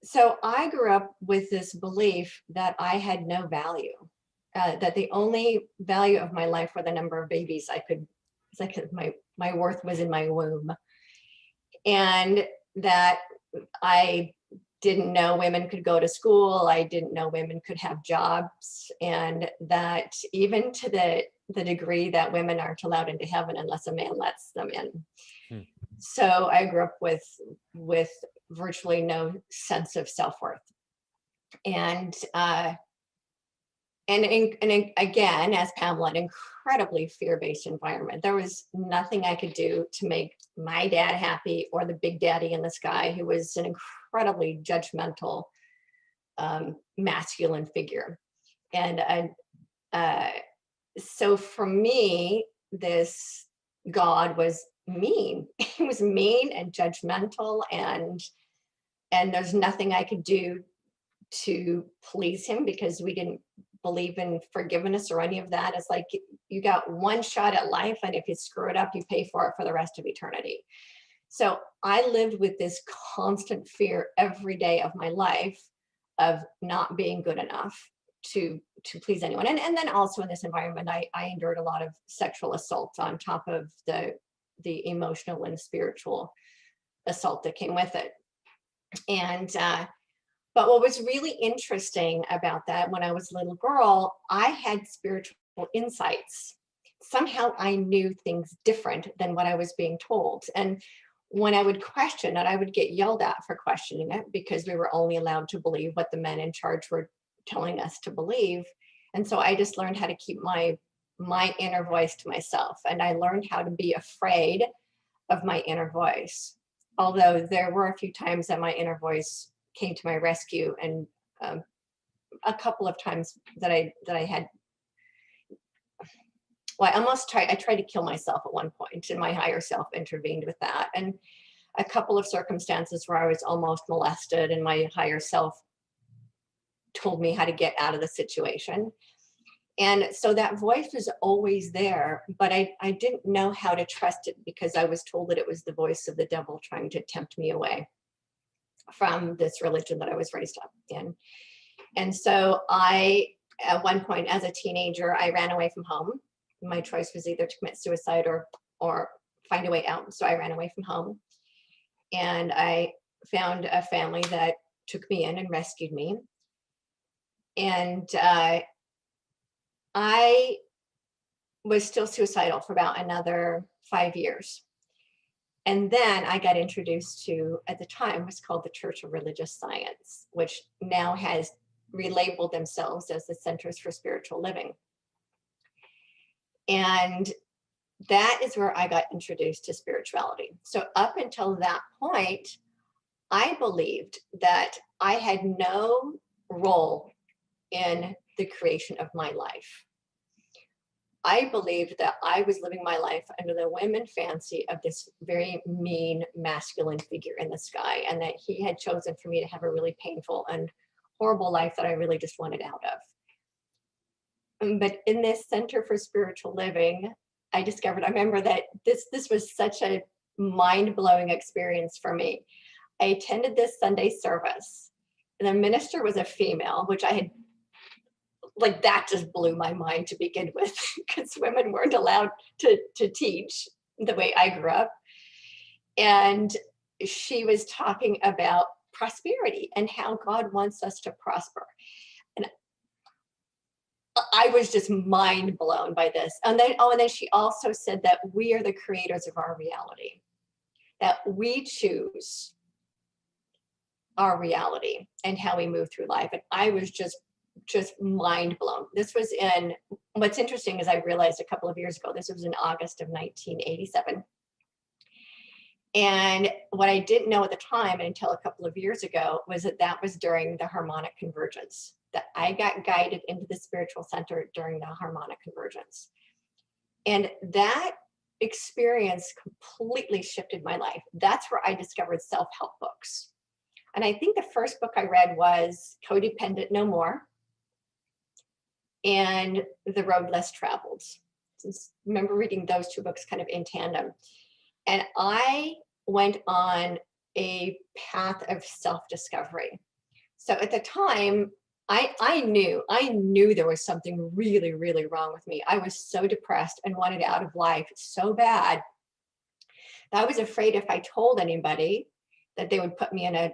so I grew up with this belief that I had no value, that the only value of my life were the number of babies it's like my worth was in my womb. And that I didn't know women could go to school. I didn't know women could have jobs, and that even to the degree that women aren't allowed into heaven unless a man lets them in. So I grew up with virtually no sense of self-worth. And again, as Pamela, an incredibly fear-based environment. There was nothing I could do to make my dad happy or the big daddy in the sky, who was an incredibly judgmental, masculine figure. And so for me, this God was mean. He was mean and judgmental, and there's nothing I could do to please him, because we didn't believe in forgiveness or any of that. It's like you got one shot at life, and if you screw it up, you pay for it for the rest of eternity. So I lived with this constant fear every day of my life of not being good enough to please anyone. And then also in this environment, I endured a lot of sexual assault on top of the emotional and spiritual assault that came with it. And but what was really interesting about that, when I was a little girl, I had spiritual insights. Somehow I knew things different than what I was being told. And when I would question it, I would get yelled at for questioning it, because we were only allowed to believe what the men in charge were telling us to believe. And so I just learned how to keep my inner voice to myself. And I learned how to be afraid of my inner voice. Although there were a few times that my inner voice came to my rescue, and a couple of times that I had, well, I tried to kill myself at one point, and my higher self intervened with that. And a couple of circumstances where I was almost molested, and my higher self told me how to get out of the situation. And so that voice was always there, but I didn't know how to trust it, because I was told that it was the voice of the devil trying to tempt me away from this religion that I was raised up in. And so at one point as a teenager, I ran away from home. My choice was either to commit suicide or find a way out. So I ran away from home, and I found a family that took me in and rescued me. And I was still suicidal for about another 5 years. And then I got introduced to, at the time, was called the Church of Religious Science, which now has relabeled themselves as the Centers for Spiritual Living. And that is where I got introduced to spirituality. So up until that point, I believed that I had no role in the creation of my life. I believed that I was living my life under the whim and fancy of this very mean masculine figure in the sky, and that he had chosen for me to have a really painful and horrible life that I really just wanted out of. But in this Center for Spiritual Living, I remember that this was such a mind-blowing experience for me. I attended this Sunday service, and the minister was a female, which I had, like, that just blew my mind to begin with, because women weren't allowed to teach the way I grew up. And she was talking about prosperity and how God wants us to prosper. And I was just mind blown by this. And then she also said that we are the creators of our reality, that we choose our reality and how we move through life. And I was just mind blown. This was in, what's interesting is I realized a couple of years ago, this was in August of 1987. And what I didn't know at the time until a couple of years ago was that was during the harmonic convergence, that I got guided into the spiritual center during the harmonic convergence. And that experience completely shifted my life. That's where I discovered self-help books. And I think the first book I read was Codependent No More and The Road Less Traveled. I remember reading those two books kind of in tandem. And I went on a path of self-discovery. So at the time, I knew there was something really, really wrong with me. I was so depressed and wanted out of life so bad that I was afraid if I told anybody that they would put me in a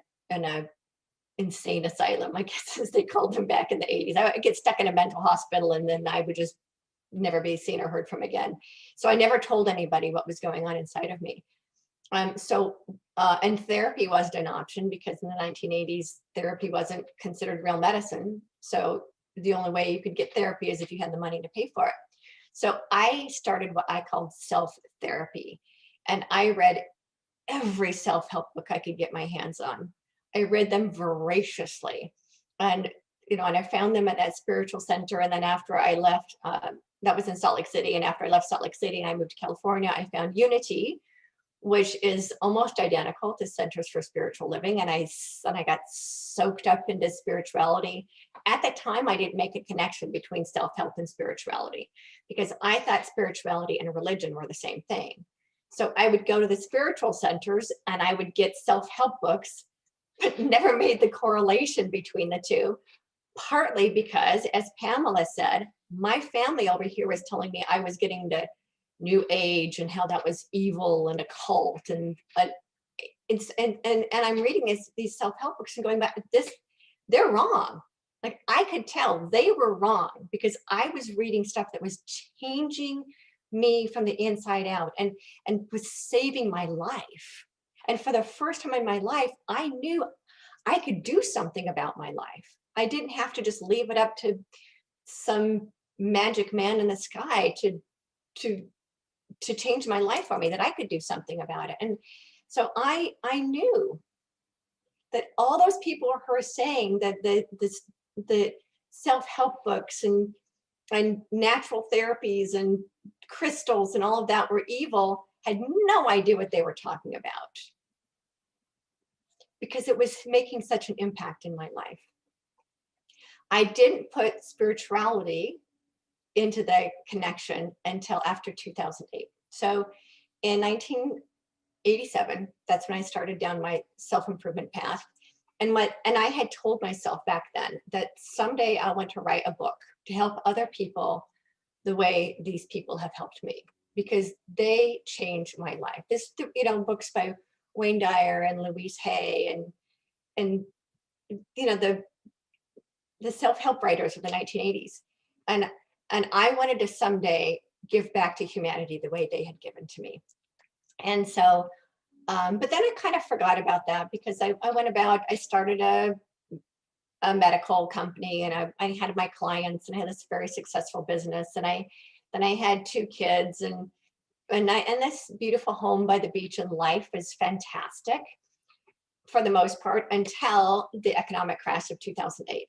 insane asylum, I guess, as they called them back in the 80s. I would get stuck in a mental hospital, and then I would just never be seen or heard from again. So I never told anybody what was going on inside of me. And therapy wasn't an option, because in the 1980s, therapy wasn't considered real medicine. So the only way you could get therapy is if you had the money to pay for it. So I started what I called self-therapy. And I read every self-help book I could get my hands on. I read them voraciously. And I found them at that spiritual center. And then after I left, that was in Salt Lake City. And after I left Salt Lake City and I moved to California, I found Unity, which is almost identical to Centers for Spiritual Living. And I got soaked up into spirituality. At the time, I didn't make a connection between self-help and spirituality, because I thought spirituality and religion were the same thing. So I would go to the spiritual centers and I would get self-help books, but never made the correlation between the two, partly because, as Pamela said, my family over here was telling me I was getting into New Age and how that was evil and occult, and I'm reading these self-help books and going back, they're wrong. Like, I could tell they were wrong, because I was reading stuff that was changing me from the inside out and was saving my life. And for the first time in my life, I knew I could do something about my life. I didn't have to just leave it up to some magic man in the sky to change my life for me, that I could do something about it. And so I knew that all those people who are saying that the self-help books and natural therapies and crystals and all of that were evil had no idea what they were talking about, because it was making such an impact in my life. I didn't put spirituality into the connection until after 2008. So in 1987, that's when I started down my self-improvement path. And I had told myself back then that someday I want to write a book to help other people the way these people have helped me, because they changed my life. This, books by Wayne Dyer and Louise Hay and the self-help writers of the 1980s. And I wanted to someday give back to humanity the way they had given to me. And so, but then I kind of forgot about that because I started a medical company, and I had my clients, and I had this very successful business, and then I had 2 kids, and this beautiful home by the beach, and life is fantastic for the most part until the economic crash of 2008.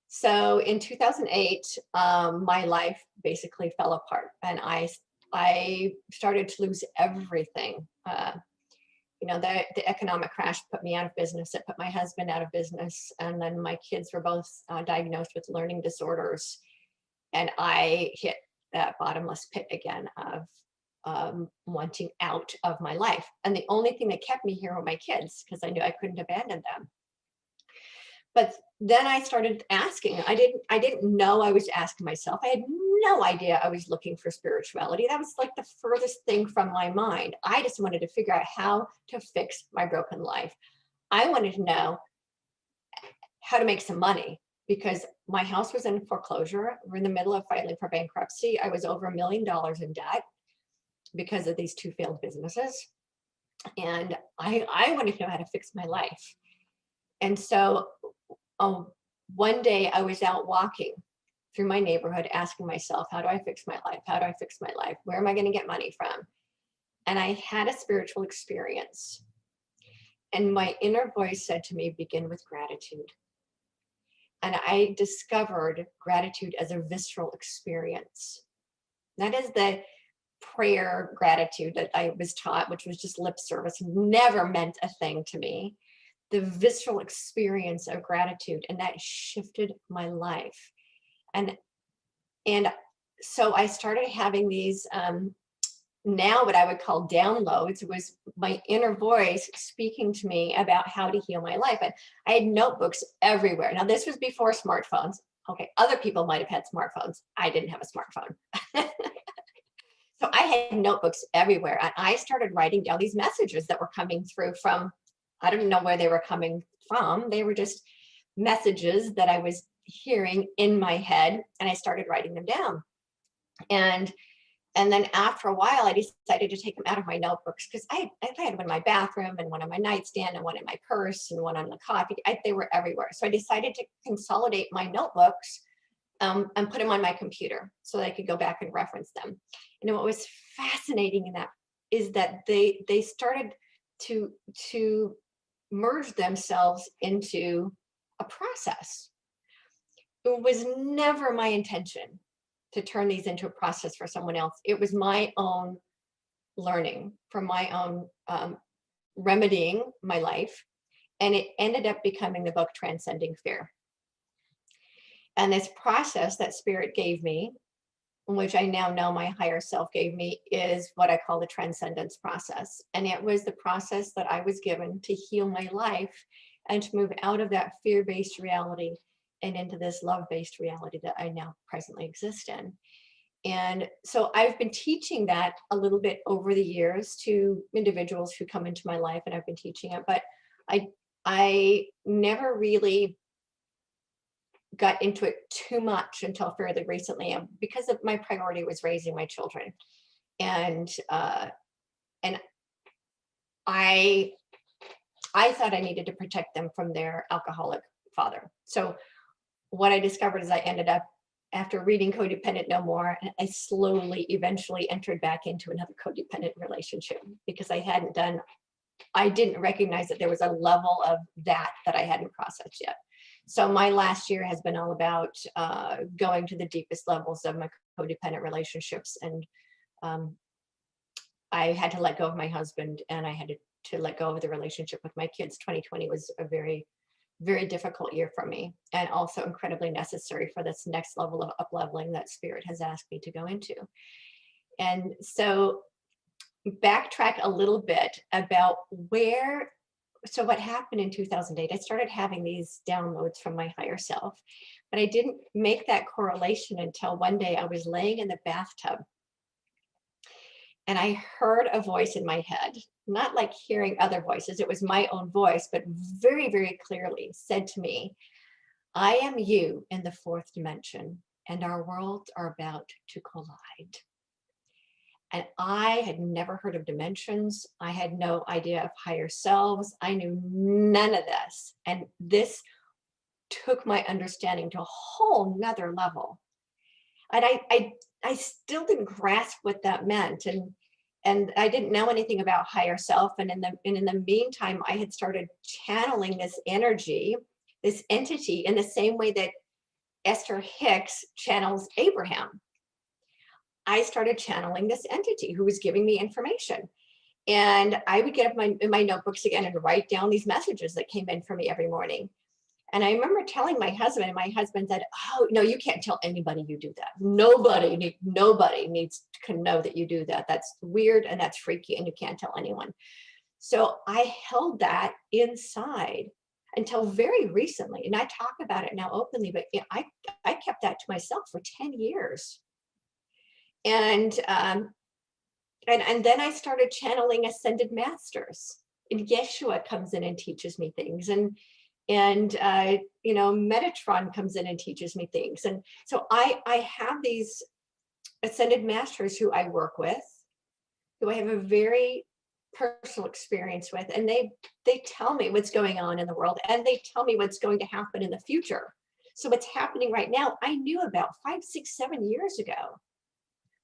So in 2008, my life basically fell apart, and I started to lose everything. The economic crash put me out of business. It put my husband out of business. And then my kids were both diagnosed with learning disorders. And I hit that bottomless pit again of wanting out of my life. And the only thing that kept me here were my kids, because I knew I couldn't abandon them. But then I started asking. I didn't know I was asking myself. I had no idea I was looking for spirituality. That was like the furthest thing from my mind. I just wanted to figure out how to fix my broken life. I wanted to know how to make some money, because my house was in foreclosure. We're in the middle of filing for bankruptcy. I was over $1 million in debt because of these 2 failed businesses. And I wanted to know how to fix my life. And so one day I was out walking through my neighborhood asking myself, how do I fix my life? How do I fix my life? Where am I going to get money from? And I had a spiritual experience. And my inner voice said to me, begin with gratitude. And I discovered gratitude as a visceral experience. That is the prayer gratitude that I was taught, which was just lip service, never meant a thing to me. The visceral experience of gratitude, and that shifted my life. And so I started having these now what I would call downloads. It was my inner voice speaking to me about how to heal my life. And I had notebooks everywhere. Now, this was before smartphones. Okay, other people might have had smartphones. I didn't have a smartphone. So I had notebooks everywhere. And I started writing down these messages that were coming through from, I don't know where they were coming from. They were just messages that I was hearing in my head, and I started writing them down. And then after a while, I decided to take them out of my notebooks, because I had one in my bathroom and one on my nightstand and one in my purse and one on the coffee. They were everywhere. So I decided to consolidate my notebooks and put them on my computer so that I could go back and reference them. And what was fascinating in that is that they started to merge themselves into a process. It was never my intention to turn these into a process for someone else. It was my own learning, from my own remedying my life. And it ended up becoming the book Transcending Fear. And this process that Spirit gave me, which I now know my higher self gave me, is what I call the transcendence process. And it was the process that I was given to heal my life and to move out of that fear-based reality and into this love-based reality that I now presently exist in. And so I've been teaching that a little bit over the years to individuals who come into my life, and I've been teaching it, but I never really got into it too much until fairly recently, because of my priority was raising my children. And I thought I needed to protect them from their alcoholic father. So what I discovered is I ended up, after reading Codependent No More, I slowly eventually entered back into another codependent relationship, because I didn't recognize that there was a level of that I hadn't processed yet. So my last year has been all about going to the deepest levels of my codependent relationships. And I had to let go of my husband, and I had to let go of the relationship with my kids. 2020 was a very, very difficult year for me, and also incredibly necessary for this next level of up-leveling that Spirit has asked me to go into. And so backtrack a little bit about what happened in 2008. I started having these downloads from my higher self, but I didn't make that correlation until one day I was laying in the bathtub, and I heard a voice in my head, not like hearing other voices. It was my own voice, but very, very clearly said to me, I am you in the 4th dimension, and our worlds are about to collide. And I had never heard of dimensions. I had no idea of higher selves. I knew none of this. And this took my understanding to a whole nother level. And I still didn't grasp what that meant. And I didn't know anything about higher self. And in the meantime, I had started channeling this energy, this entity, in the same way that Esther Hicks channels Abraham. I started channeling this entity who was giving me information. And I would get up in my notebooks again and write down these messages that came in for me every morning. And I remember telling my husband, and my husband said, "Oh, no, you can't tell anybody you do that. Nobody needs to know that you do that. That's weird and that's freaky and you can't tell anyone." So I held that inside until very recently. And I talk about it now openly, but I kept that to myself for 10 years. And then I started channeling ascended masters. And Yeshua comes in and teaches me things. And Metatron comes in and teaches me things. And so I have these ascended masters who I work with, who I have a very personal experience with, and they tell me what's going on in the world, and they tell me what's going to happen in the future. So what's happening right now, I knew about 5, 6, 7 years ago,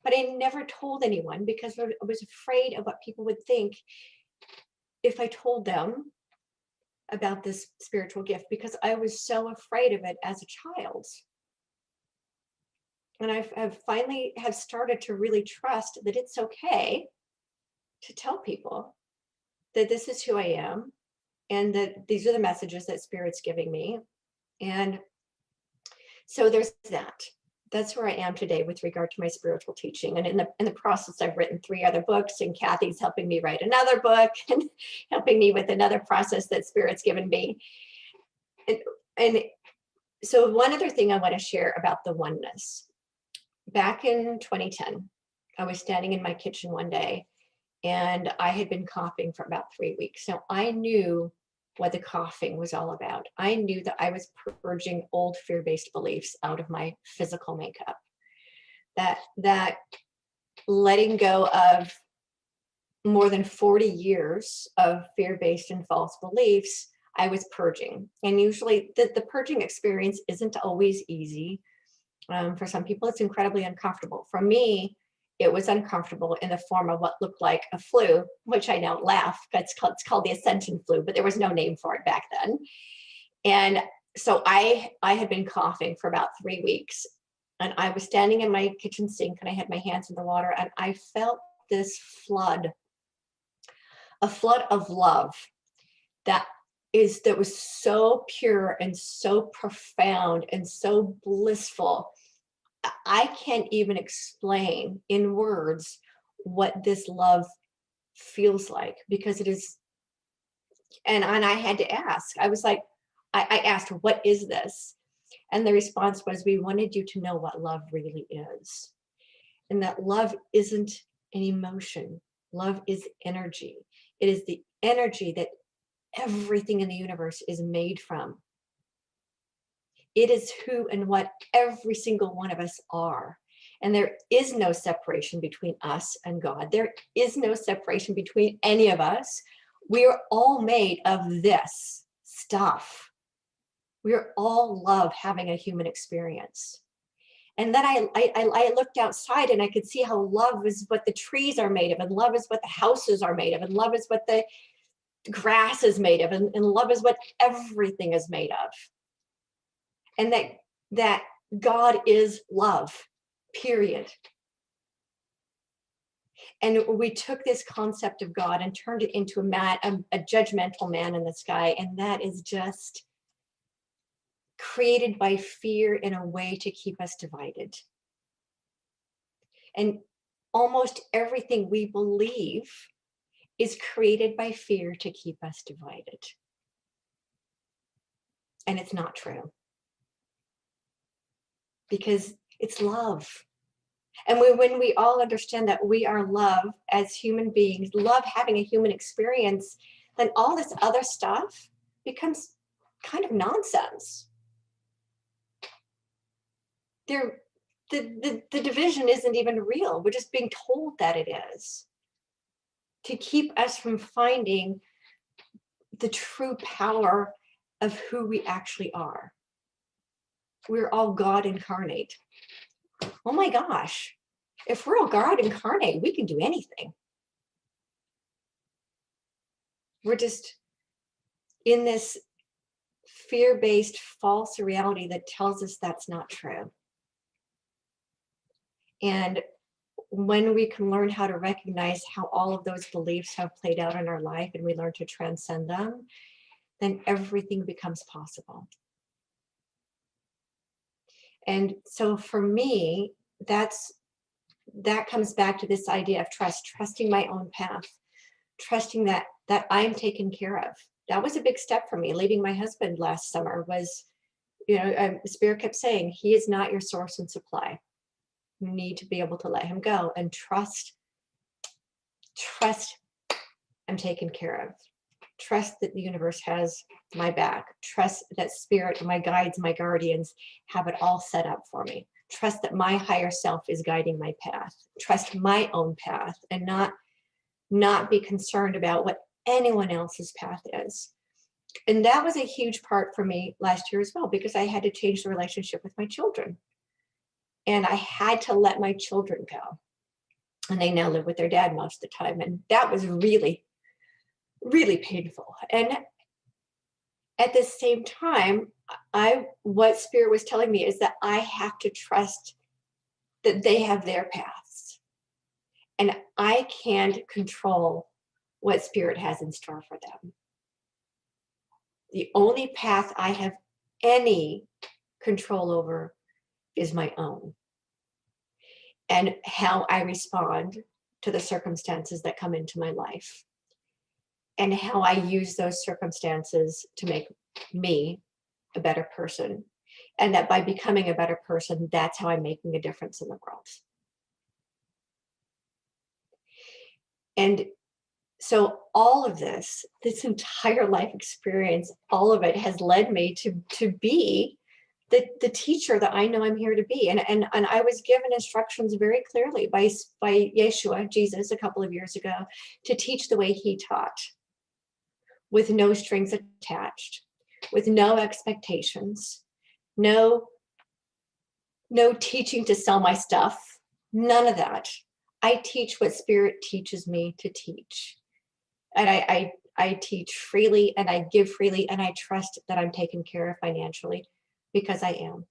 but I never told anyone because I was afraid of what people would think if I told them about this spiritual gift, because I was so afraid of it as a child. And I've finally have started to really trust that it's okay to tell people that this is who I am and that these are the messages that Spirit's giving me. And so there's that. That's where I am today with regard to my spiritual teaching. And in the process, I've written 3 other books, and Kathy's helping me write another book and helping me with another process that Spirit's given me. And so one other thing I want to share about the oneness. Back in 2010, I was standing in my kitchen one day, and I had been coughing for about 3 weeks. So I knew what the coughing was all about. I knew that I was purging old fear-based beliefs out of my physical makeup. That letting go of more than 40 years of fear-based and false beliefs, I was purging. And usually the purging experience isn't always easy. For some people, it's incredibly uncomfortable. For me, it was uncomfortable in the form of what looked like a flu, which I now laugh. It's called the Ascension flu, but there was no name for it back then. And so I had been coughing for about 3 weeks, and I was standing in my kitchen sink, and I had my hands in the water, and I felt this flood, a flood of love that was so pure and so profound and so blissful. I can't even explain in words what this love feels like, because it is. And I had to ask. I was like, I asked, "What is this?" And the response was, "We wanted you to know what love really is. And that love isn't an emotion. Love is energy. It is the energy that everything in the universe is made from. It is who and what every single one of us are. And there is no separation between us and God. There is no separation between any of us. We are all made of this stuff. We are all love having a human experience." And then I looked outside, and I could see how love is what the trees are made of, and love is what the houses are made of, and love is what the grass is made of, and love is what everything is made of. And that God is love, period. And we took this concept of God and turned it into a judgmental man in the sky. And that is just created by fear in a way to keep us divided. And almost everything we believe is created by fear to keep us divided. And it's not true, because it's love. And when we all understand that we are love as human beings, love having a human experience, then all this other stuff becomes kind of nonsense. the division isn't even real. We're just being told that it is, to keep us from finding the true power of who we actually are. We're all God incarnate. Oh my gosh, if we're all God incarnate, we can do anything. We're just in this fear-based false reality that tells us that's not true. And when we can learn how to recognize how all of those beliefs have played out in our life, and we learn to transcend them, then everything becomes possible. And so for me, that comes back to this idea of trust, trusting my own path, trusting that I'm taken care of. That was a big step for me. Leaving my husband last summer was, the Spirit kept saying, he is not your source and supply. You need to be able to let him go and trust I'm taken care of. Trust that the universe has my back. Trust that Spirit, my guides, my guardians have it all set up for me. Trust that my higher self is guiding my path. Trust my own path, and not be concerned about what anyone else's path is. And that was a huge part for me last year as well, because I had to change the relationship with my children. And I had to let my children go. And they now live with their dad most of the time. And that was really, really painful. And at the same time, what Spirit was telling me is that I have to trust that they have their paths. And I can't control what Spirit has in store for them. The only path I have any control over is my own, and how I respond to the circumstances that come into my life, and how I use those circumstances to make me a better person. And that by becoming a better person, that's how I'm making a difference in the world. And so all of this entire life experience, all of it has led me to be the teacher that I know I'm here to be. And I was given instructions very clearly by Yeshua, Jesus, a couple of years ago, to teach the way he taught, with no strings attached, with no expectations, no teaching to sell my stuff, none of that. I teach what Spirit teaches me to teach. And I teach freely, and I give freely, and I trust that I'm taken care of financially, because I am.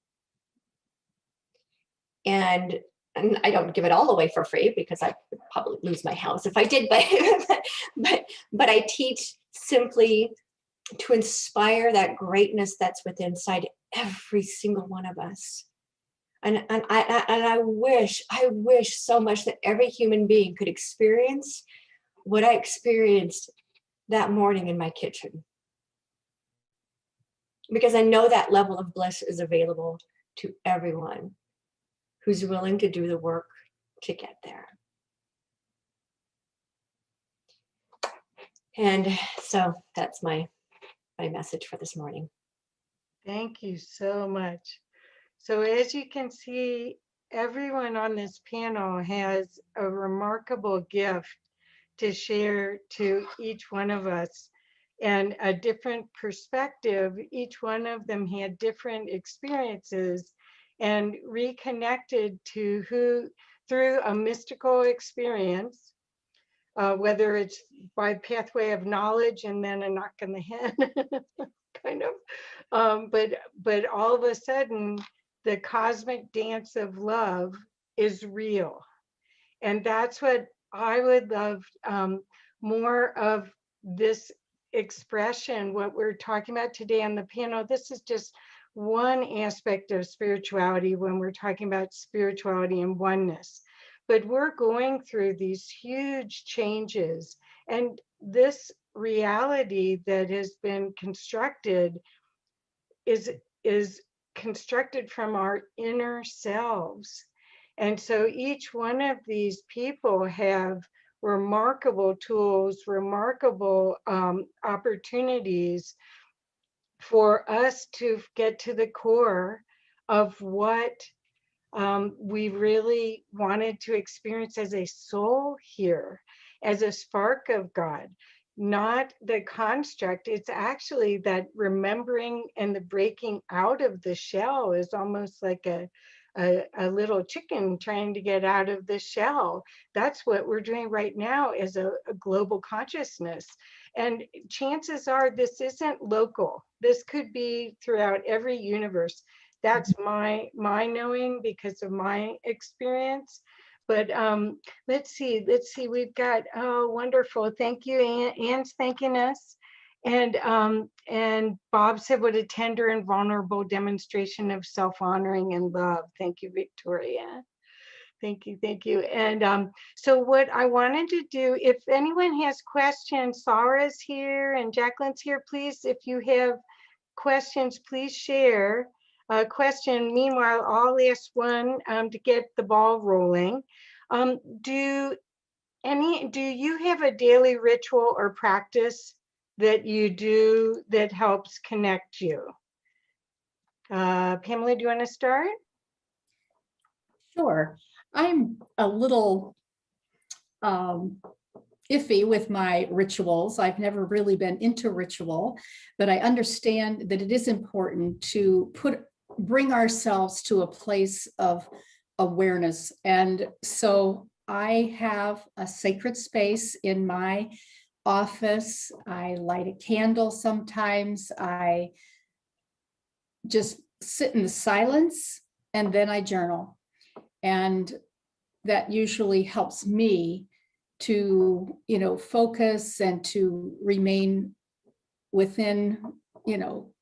And I don't give it all away for free, because I would probably lose my house if I did, but I teach simply to inspire that greatness that's within inside every single one of us. And I wish so much that every human being could experience what I experienced that morning in my kitchen. Because I know that level of bliss is available to everyone who's willing to do the work to get there. And so that's my message for this morning. Thank you so much. So as you can see, everyone on this panel has a remarkable gift to share to each one of us, and a different perspective. Each one of them had different experiences and reconnected to who, through a mystical experience, whether it's by pathway of knowledge and then a knock on the head, kind of, but all of a sudden, the cosmic dance of love is real. And that's what I would love, more of this expression, what we're talking about today on the panel. This is just one aspect of spirituality when we're talking about spirituality and oneness. But we're going through these huge changes, and this reality that has been constructed is constructed from our inner selves. And so each one of these people have remarkable tools, remarkable opportunities for us to get to the core of what we really wanted to experience as a soul here, as a spark of God, not the construct. It's actually that remembering and the breaking out of the shell is almost like a little chicken trying to get out of the shell. That's what we're doing right now as a global consciousness. And chances are this isn't local. This could be throughout every universe. That's my knowing because of my experience. But let's see. We've got, oh, wonderful. Thank you, Ann. Ann's thanking us. And Bob said, what a tender and vulnerable demonstration of self-honoring and love. Thank you, Victoria. Thank you, thank you. And so what I wanted to do, if anyone has questions, Sarah's here and Jacqueline's here, please, if you have questions, please share a question. Meanwhile, I'll ask one to get the ball rolling. Do you have a daily ritual or practice that you do that helps connect you? Pamela, do you want to start? Sure. I'm a little iffy with my rituals. I've never really been into ritual, but I understand that it is important to bring ourselves to a place of awareness. And so I have a sacred space in my office. I light a candle sometimes. I just sit in the silence and then I journal. And that usually helps me to, focus and to remain within,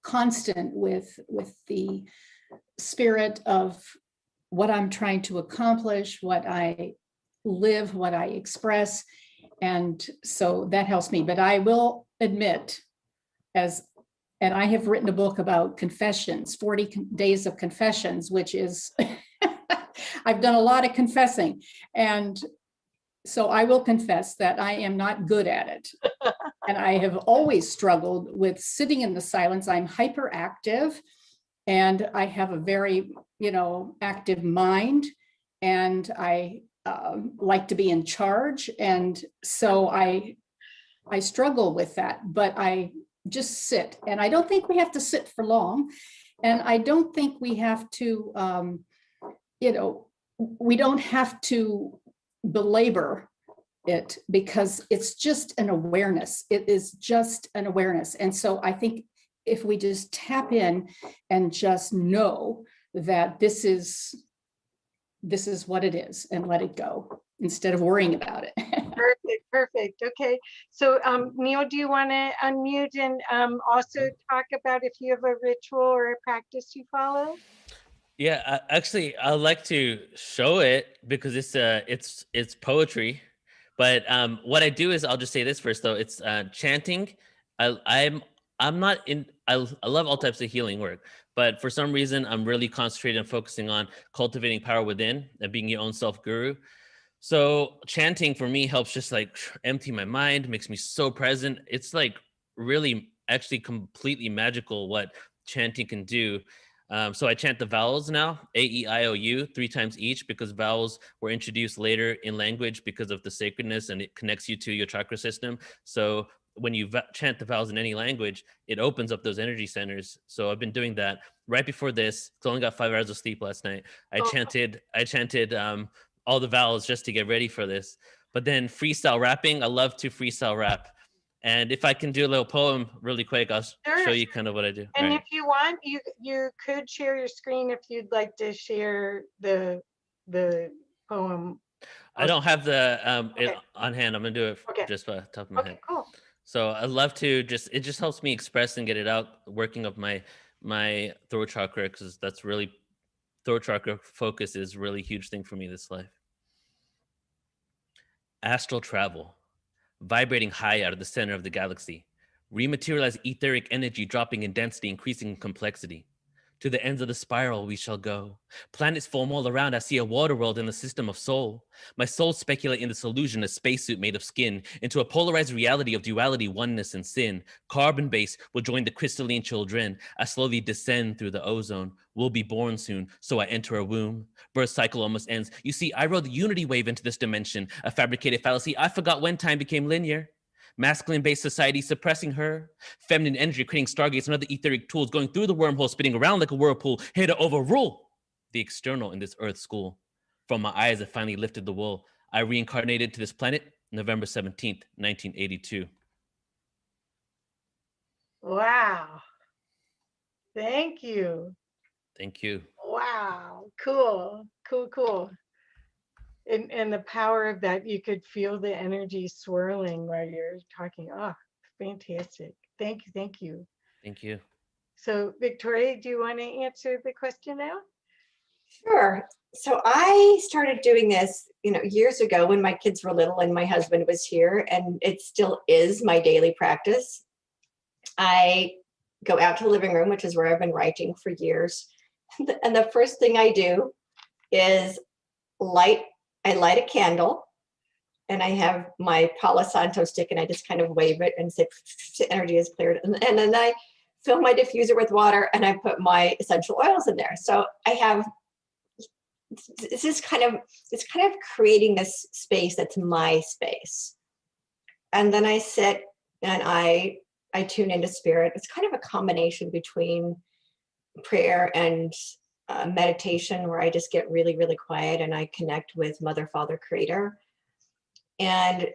constant with the spirit of what I'm trying to accomplish, what I live, what I express. And so that helps me. But I will admit, and I have written a book about confessions, 40 days of confessions, which is, I've done a lot of confessing. And so I will confess that I am not good at it. And I have always struggled with sitting in the silence. I'm hyperactive and I have a very, active mind, and I like to be in charge. And so I struggle with that, but I just sit. And I don't think we have to sit for long. And I don't think we have to, we don't have to belabor it, because it's just an awareness. It is just an awareness. And so I think if we just tap in and just know that this is what it is and let it go instead of worrying about it. Perfect. Okay. So Neil, do you want to unmute and also talk about if you have a ritual or a practice you follow? Yeah, actually, I like to show it because it's poetry. But what I do is, I'll just say this first though. It's chanting. I'm not in. I love all types of healing work, but for some reason, I'm really concentrated and focusing on cultivating power within and being your own self guru. So chanting for me helps just like empty my mind, makes me so present. It's like really actually completely magical what chanting can do. So I chant the vowels now, A, E, I, O, U, 3 times each, because vowels were introduced later in language because of the sacredness, and it connects you to your chakra system. So when you chant the vowels in any language, it opens up those energy centers. So I've been doing that right before this. I only got 5 hours of sleep last night. I chanted all the vowels just to get ready for this. But then freestyle rapping, I love to freestyle rap. And if I can do a little poem really quick, I'll show you kind of what I do. And if you want, you could share your screen if you'd like to share the poem. I don't have the it on hand. I'm gonna do it just by the top of my head. Cool. So I love to it just helps me express and get it out, working up my throat chakra, because that's really, throat chakra focus is really huge thing for me this life. Astral travel, vibrating high out of the center of the galaxy, rematerialize etheric energy, dropping in density, increasing in complexity. To the ends of the spiral we shall go. Planets form all around. I see a water world in a system of soul. My soul speculate in this illusion, a spacesuit made of skin, into a polarized reality of duality, oneness, and sin. Carbon base will join the crystalline children. I slowly descend through the ozone. We'll be born soon, so I enter a womb. Birth cycle almost ends. You see, I rode the unity wave into this dimension, a fabricated fallacy. I forgot when time became linear. Masculine-based society suppressing her. Feminine energy creating stargates and other etheric tools going through the wormhole, spinning around like a whirlpool, here to overrule the external in this earth school. From my eyes, I finally lifted the wool. I reincarnated to this planet November 17th, 1982. Wow. Thank you. Thank you. Wow. Cool. Cool, cool. And the power of that, you could feel the energy swirling while you're talking. Oh, fantastic. Thank you. Thank you. Thank you. So Victoria, do you want to answer the question now? Sure. So I started doing this, years ago when my kids were little and my husband was here, and it still is my daily practice. I go out to the living room, which is where I've been writing for years. And the first thing I do is light a candle, and I have my Palo Santo stick, and I just kind of wave it and say, energy is cleared. And then I fill my diffuser with water, and I put my essential oils in there. So I have, it's kind of creating this space that's my space. And then I sit and I tune into spirit. It's kind of a combination between prayer and meditation, where I just get really, really quiet and I connect with Mother, Father, Creator. And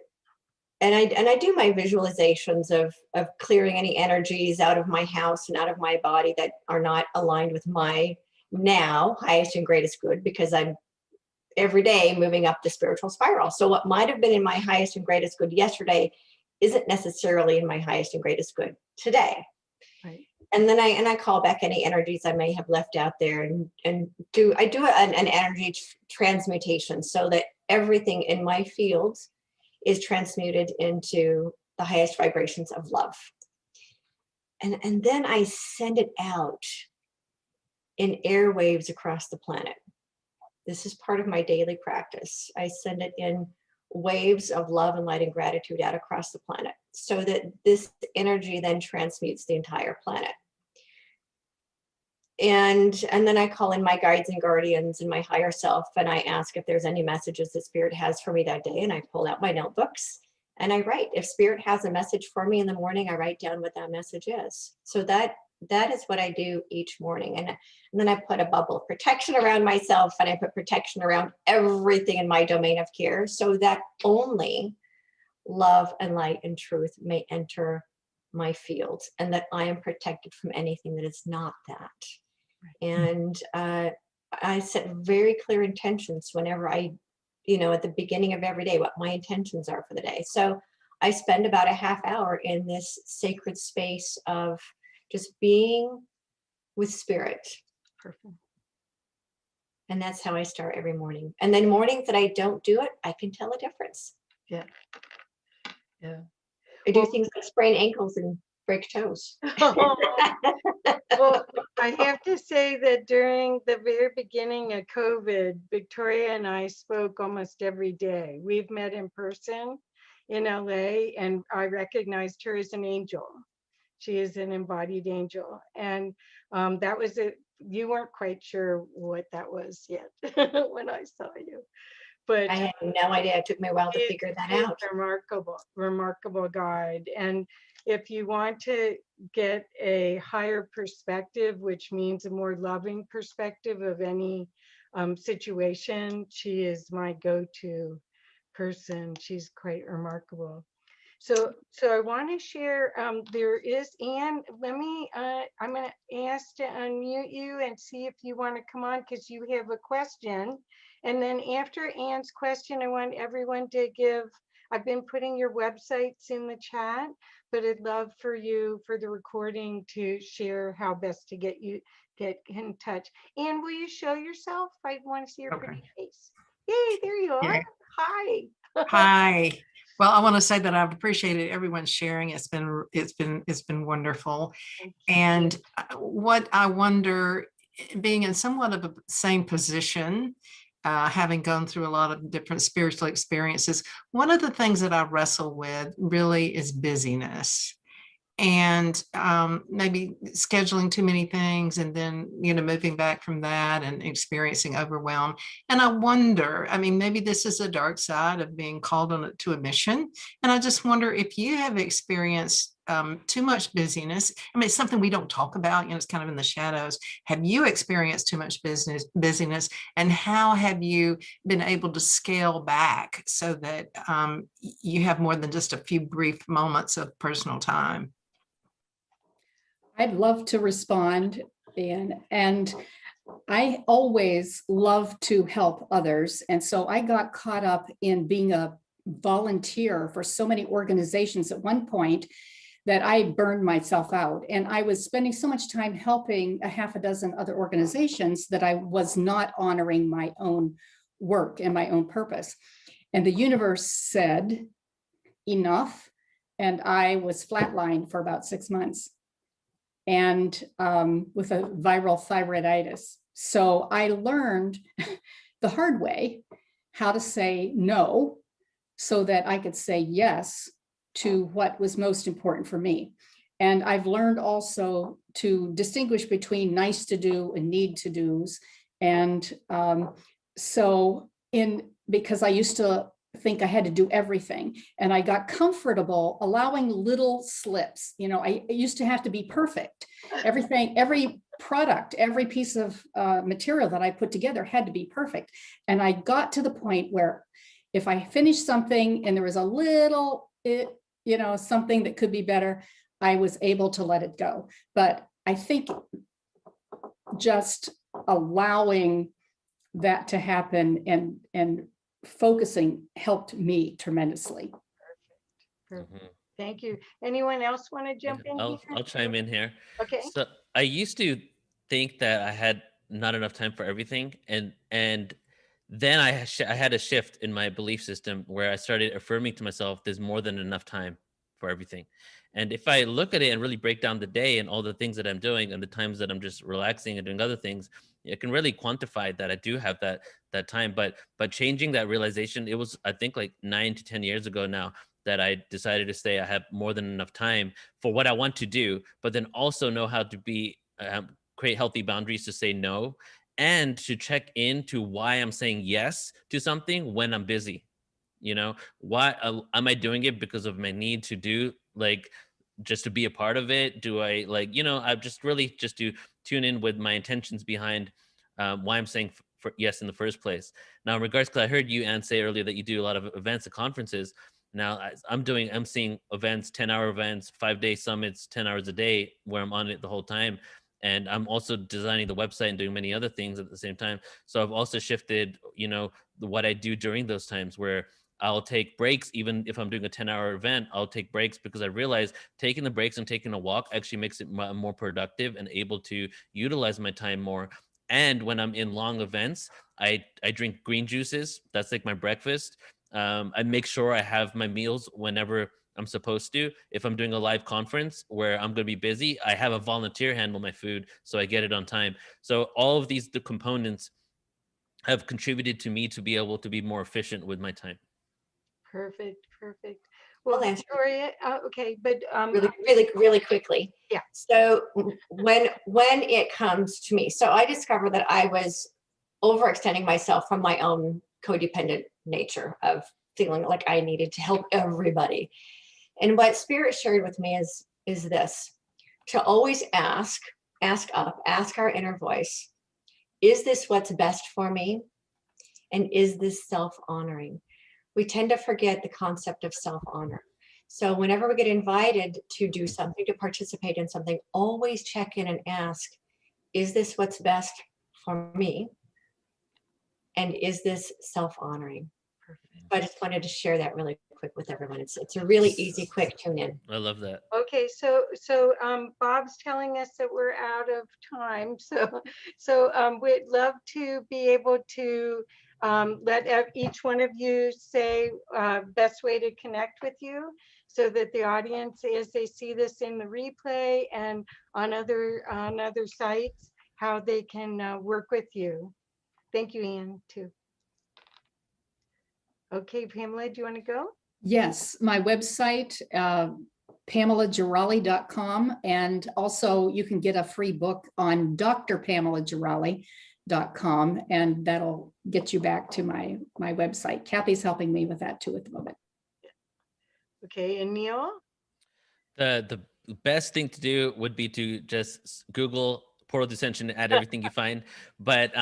I do my visualizations of clearing any energies out of my house and out of my body that are not aligned with my now highest and greatest good, because I'm every day moving up the spiritual spiral. So what might have been in my highest and greatest good yesterday isn't necessarily in my highest and greatest good today. Right. And then I call back any energies I may have left out there, and do an energy transmutation, so that everything in my field is transmuted into the highest vibrations of love. And then I send it out in airwaves across the planet. This is part of my daily practice. I send it in waves of love and light and gratitude out across the planet, so that this energy then transmutes the entire planet. And then I call in my guides and guardians and my higher self, and I ask if there's any messages that Spirit has for me that day. And I pull out my notebooks and I write. If Spirit has a message for me in the morning, I write down what that message is. So that is what I do each morning. And then I put a bubble of protection around myself, and I put protection around everything in my domain of care, so that only love and light and truth may enter my field, and that I am protected from anything that is not that. And I set very clear intentions whenever at the beginning of every day, what my intentions are for the day. So I spend about a half hour in this sacred space of just being with Spirit. Perfect. And that's how I start every morning. And then mornings that I don't do it, I can tell a difference. Yeah. Yeah. I do things like sprain ankles and break toes. Well, I have to say that during the very beginning of COVID, Victoria and I spoke almost every day. We've met in person in LA, and I recognized her as an angel. She is an embodied angel. And that was it. You weren't quite sure what that was yet when I saw you. But I had no idea. It took me a while to figure that out. Remarkable guide. And if you want to get a higher perspective, which means a more loving perspective of any situation, she is my go-to person. She's quite remarkable. So I want to share, there is Anne. I'm going to ask to unmute you and see if you want to come on, because you have a question. And then after Anne's question, I want everyone to give, I've been putting your websites in the chat, but I'd love for you, for the recording, to share how best to get in touch. Anne, will you show yourself? I want to see your pretty face. Yay, there you are. Yeah. Hi. Hi. Well, I want to say that I've appreciated everyone sharing. It's been wonderful. And what I wonder being in somewhat of a same position, having gone through a lot of different spiritual experiences, one of the things that I wrestle with really is busyness, and maybe scheduling too many things, and then moving back from that and experiencing overwhelm. And I wonder, I mean, maybe this is a dark side of being called on to a mission, and I just wonder if you have experienced too much busyness. I mean, it's something we don't talk about, it's kind of in the shadows. Have you experienced too much busyness, and how have you been able to scale back so that you have more than just a few brief moments of personal time? I'd love to respond, and I always love to help others. And so I got caught up in being a volunteer for so many organizations at one point that I burned myself out. And I was spending so much time helping a half a dozen other organizations that I was not honoring my own work and my own purpose. And the universe said, enough. And I was flatlined for about 6 months, and with a viral thyroiditis. So I learned the hard way how to say no so that I could say yes to what was most important for me. And I've learned also to distinguish between nice to do and need to do's. And because I used to think I had to do everything, and I got comfortable allowing little slips. I used to have to be perfect. Everything, every product, every piece of material that I put together had to be perfect. And I got to the point where if I finished something and there was a little, something that could be better, I was able to let it go. But I think just allowing that to happen and focusing helped me tremendously. Perfect. Mhm. Thank you. Anyone else want to jump in here? I'll chime in here. Okay. So I used to think that I had not enough time for everything, and then I had a shift in my belief system where I started affirming to myself there's more than enough time for everything. And if I look at it and really break down the day and all the things that I'm doing and the times that I'm just relaxing and doing other things, I can really quantify that I do have that time. But changing that realization, it was, I think, like 9 to 10 years ago now that I decided to say I have more than enough time for what I want to do, but then also know how to create healthy boundaries to say no, and to check into why I'm saying yes to something when I'm busy. Why am I doing it? Because of my need to do, like, just to be a part of it? Do I, like, I just really just to tune in with my intentions behind why I'm saying for yes in the first place. Now, in regards, because I heard you, Anne, say earlier that you do a lot of events and conferences. Now I'm seeing events, 10-hour events, 5-day summits, 10 hours a day, where I'm on it the whole time. And I'm also designing the website and doing many other things at the same time. So I've also shifted, what I do during those times, where I'll take breaks. Even if I'm doing a 10-hour event, I'll take breaks, because I realize taking the breaks and taking a walk actually makes it more productive and able to utilize my time more. And when I'm in long events, I drink green juices. That's like my breakfast. I make sure I have my meals whenever I'm supposed to. If I'm doing a live conference where I'm going to be busy, I have a volunteer handle my food so I get it on time. So all of the components have contributed to me to be able to be more efficient with my time. Perfect. Perfect. Well, I'll answer Victoria, okay, but really quickly. Yeah. So when it comes to me, so I discovered that I was overextending myself from my own codependent nature of feeling like I needed to help everybody. And what Spirit shared with me is this: to always ask our inner voice, is this what's best for me? And is this self-honoring? We tend to forget the concept of self-honor. So whenever we get invited to do something, to participate in something, always check in and ask, is this what's best for me? And is this self-honoring? So I just wanted to share that really quick with everyone. It's a really easy, quick tune in. I love that. okay, so Bob's telling us that we're out of time. So we'd love to be able to let each one of you say best way to connect with you, so that the audience, as they see this in the replay and on other sites, how they can work with you. Thank you, Ian, too. Okay, Pamela, do you want to go? Yes, my website, PamelaGirali.com, and also you can get a free book on drpamelagirali.com, and that'll get you back to my website. Kathy's helping me with that too at the moment. Okay, and Neil? The best thing to do would be to just Google portal dissension and add everything you find. But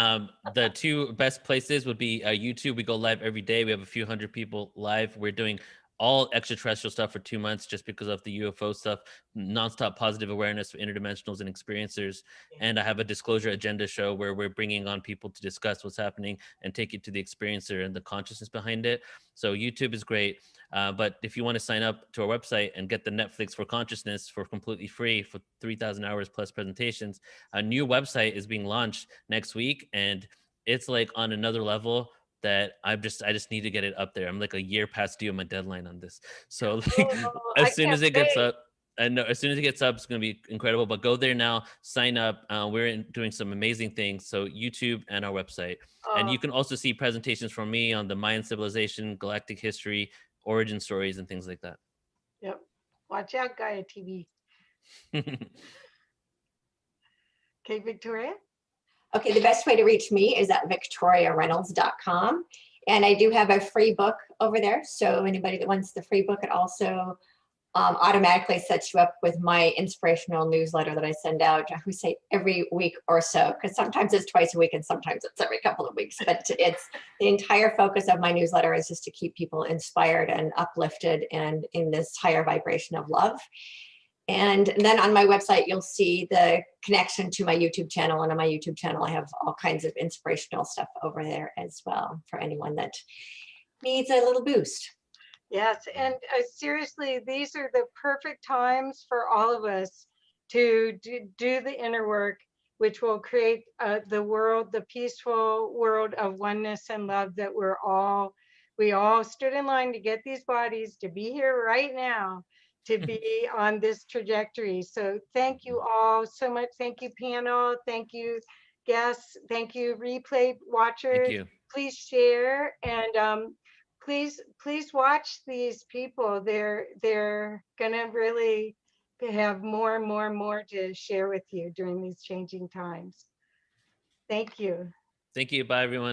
the two best places would be YouTube. We go live every day. We have a few hundred people live. We're doing all extraterrestrial stuff for 2 months just because of the UFO stuff, nonstop positive awareness for interdimensionals and experiencers. And I have a disclosure agenda show where we're bringing on people to discuss what's happening and take it to the experiencer and the consciousness behind it. So YouTube is great. But if you want to sign up to our website and get the Netflix for consciousness for completely free for 3,000 hours plus presentations, a new website is being launched next week. And it's like on another level that I just need to get it up there. I'm like a year past due on my deadline on this. So like, I as soon can't as it gets wait. up, I know as soon as it gets up, it's going to be incredible. But go there now, sign up. We're doing some amazing things. So YouTube and our website. And you can also see presentations from me on the Mayan civilization, galactic history, origin stories, and things like that. Yep. Watch out, Gaia TV. Okay, Victoria? Okay, the best way to reach me is at victoriareynolds.com. And I do have a free book over there. So anybody that wants the free book, it also automatically sets you up with my inspirational newsletter that I send out, I would say every week or so, because sometimes it's twice a week and sometimes it's every couple of weeks. But it's the entire focus of my newsletter is just to keep people inspired and uplifted and in this higher vibration of love. And then on my website, you'll see the connection to my YouTube channel. And on my YouTube channel, I have all kinds of inspirational stuff over there as well for anyone that needs a little boost. Yes, and seriously, these are the perfect times for all of us to do the inner work, which will create the world, the peaceful world of oneness and love that we all stood in line to get these bodies to be here right now, to be on this trajectory. So thank you all so much. Thank you, panel. Thank you, guests. Thank you, replay watchers. Thank you. Please share and please watch these people. They're gonna really have more and more and more to share with you during these changing times. Thank you. Thank you. Bye, everyone.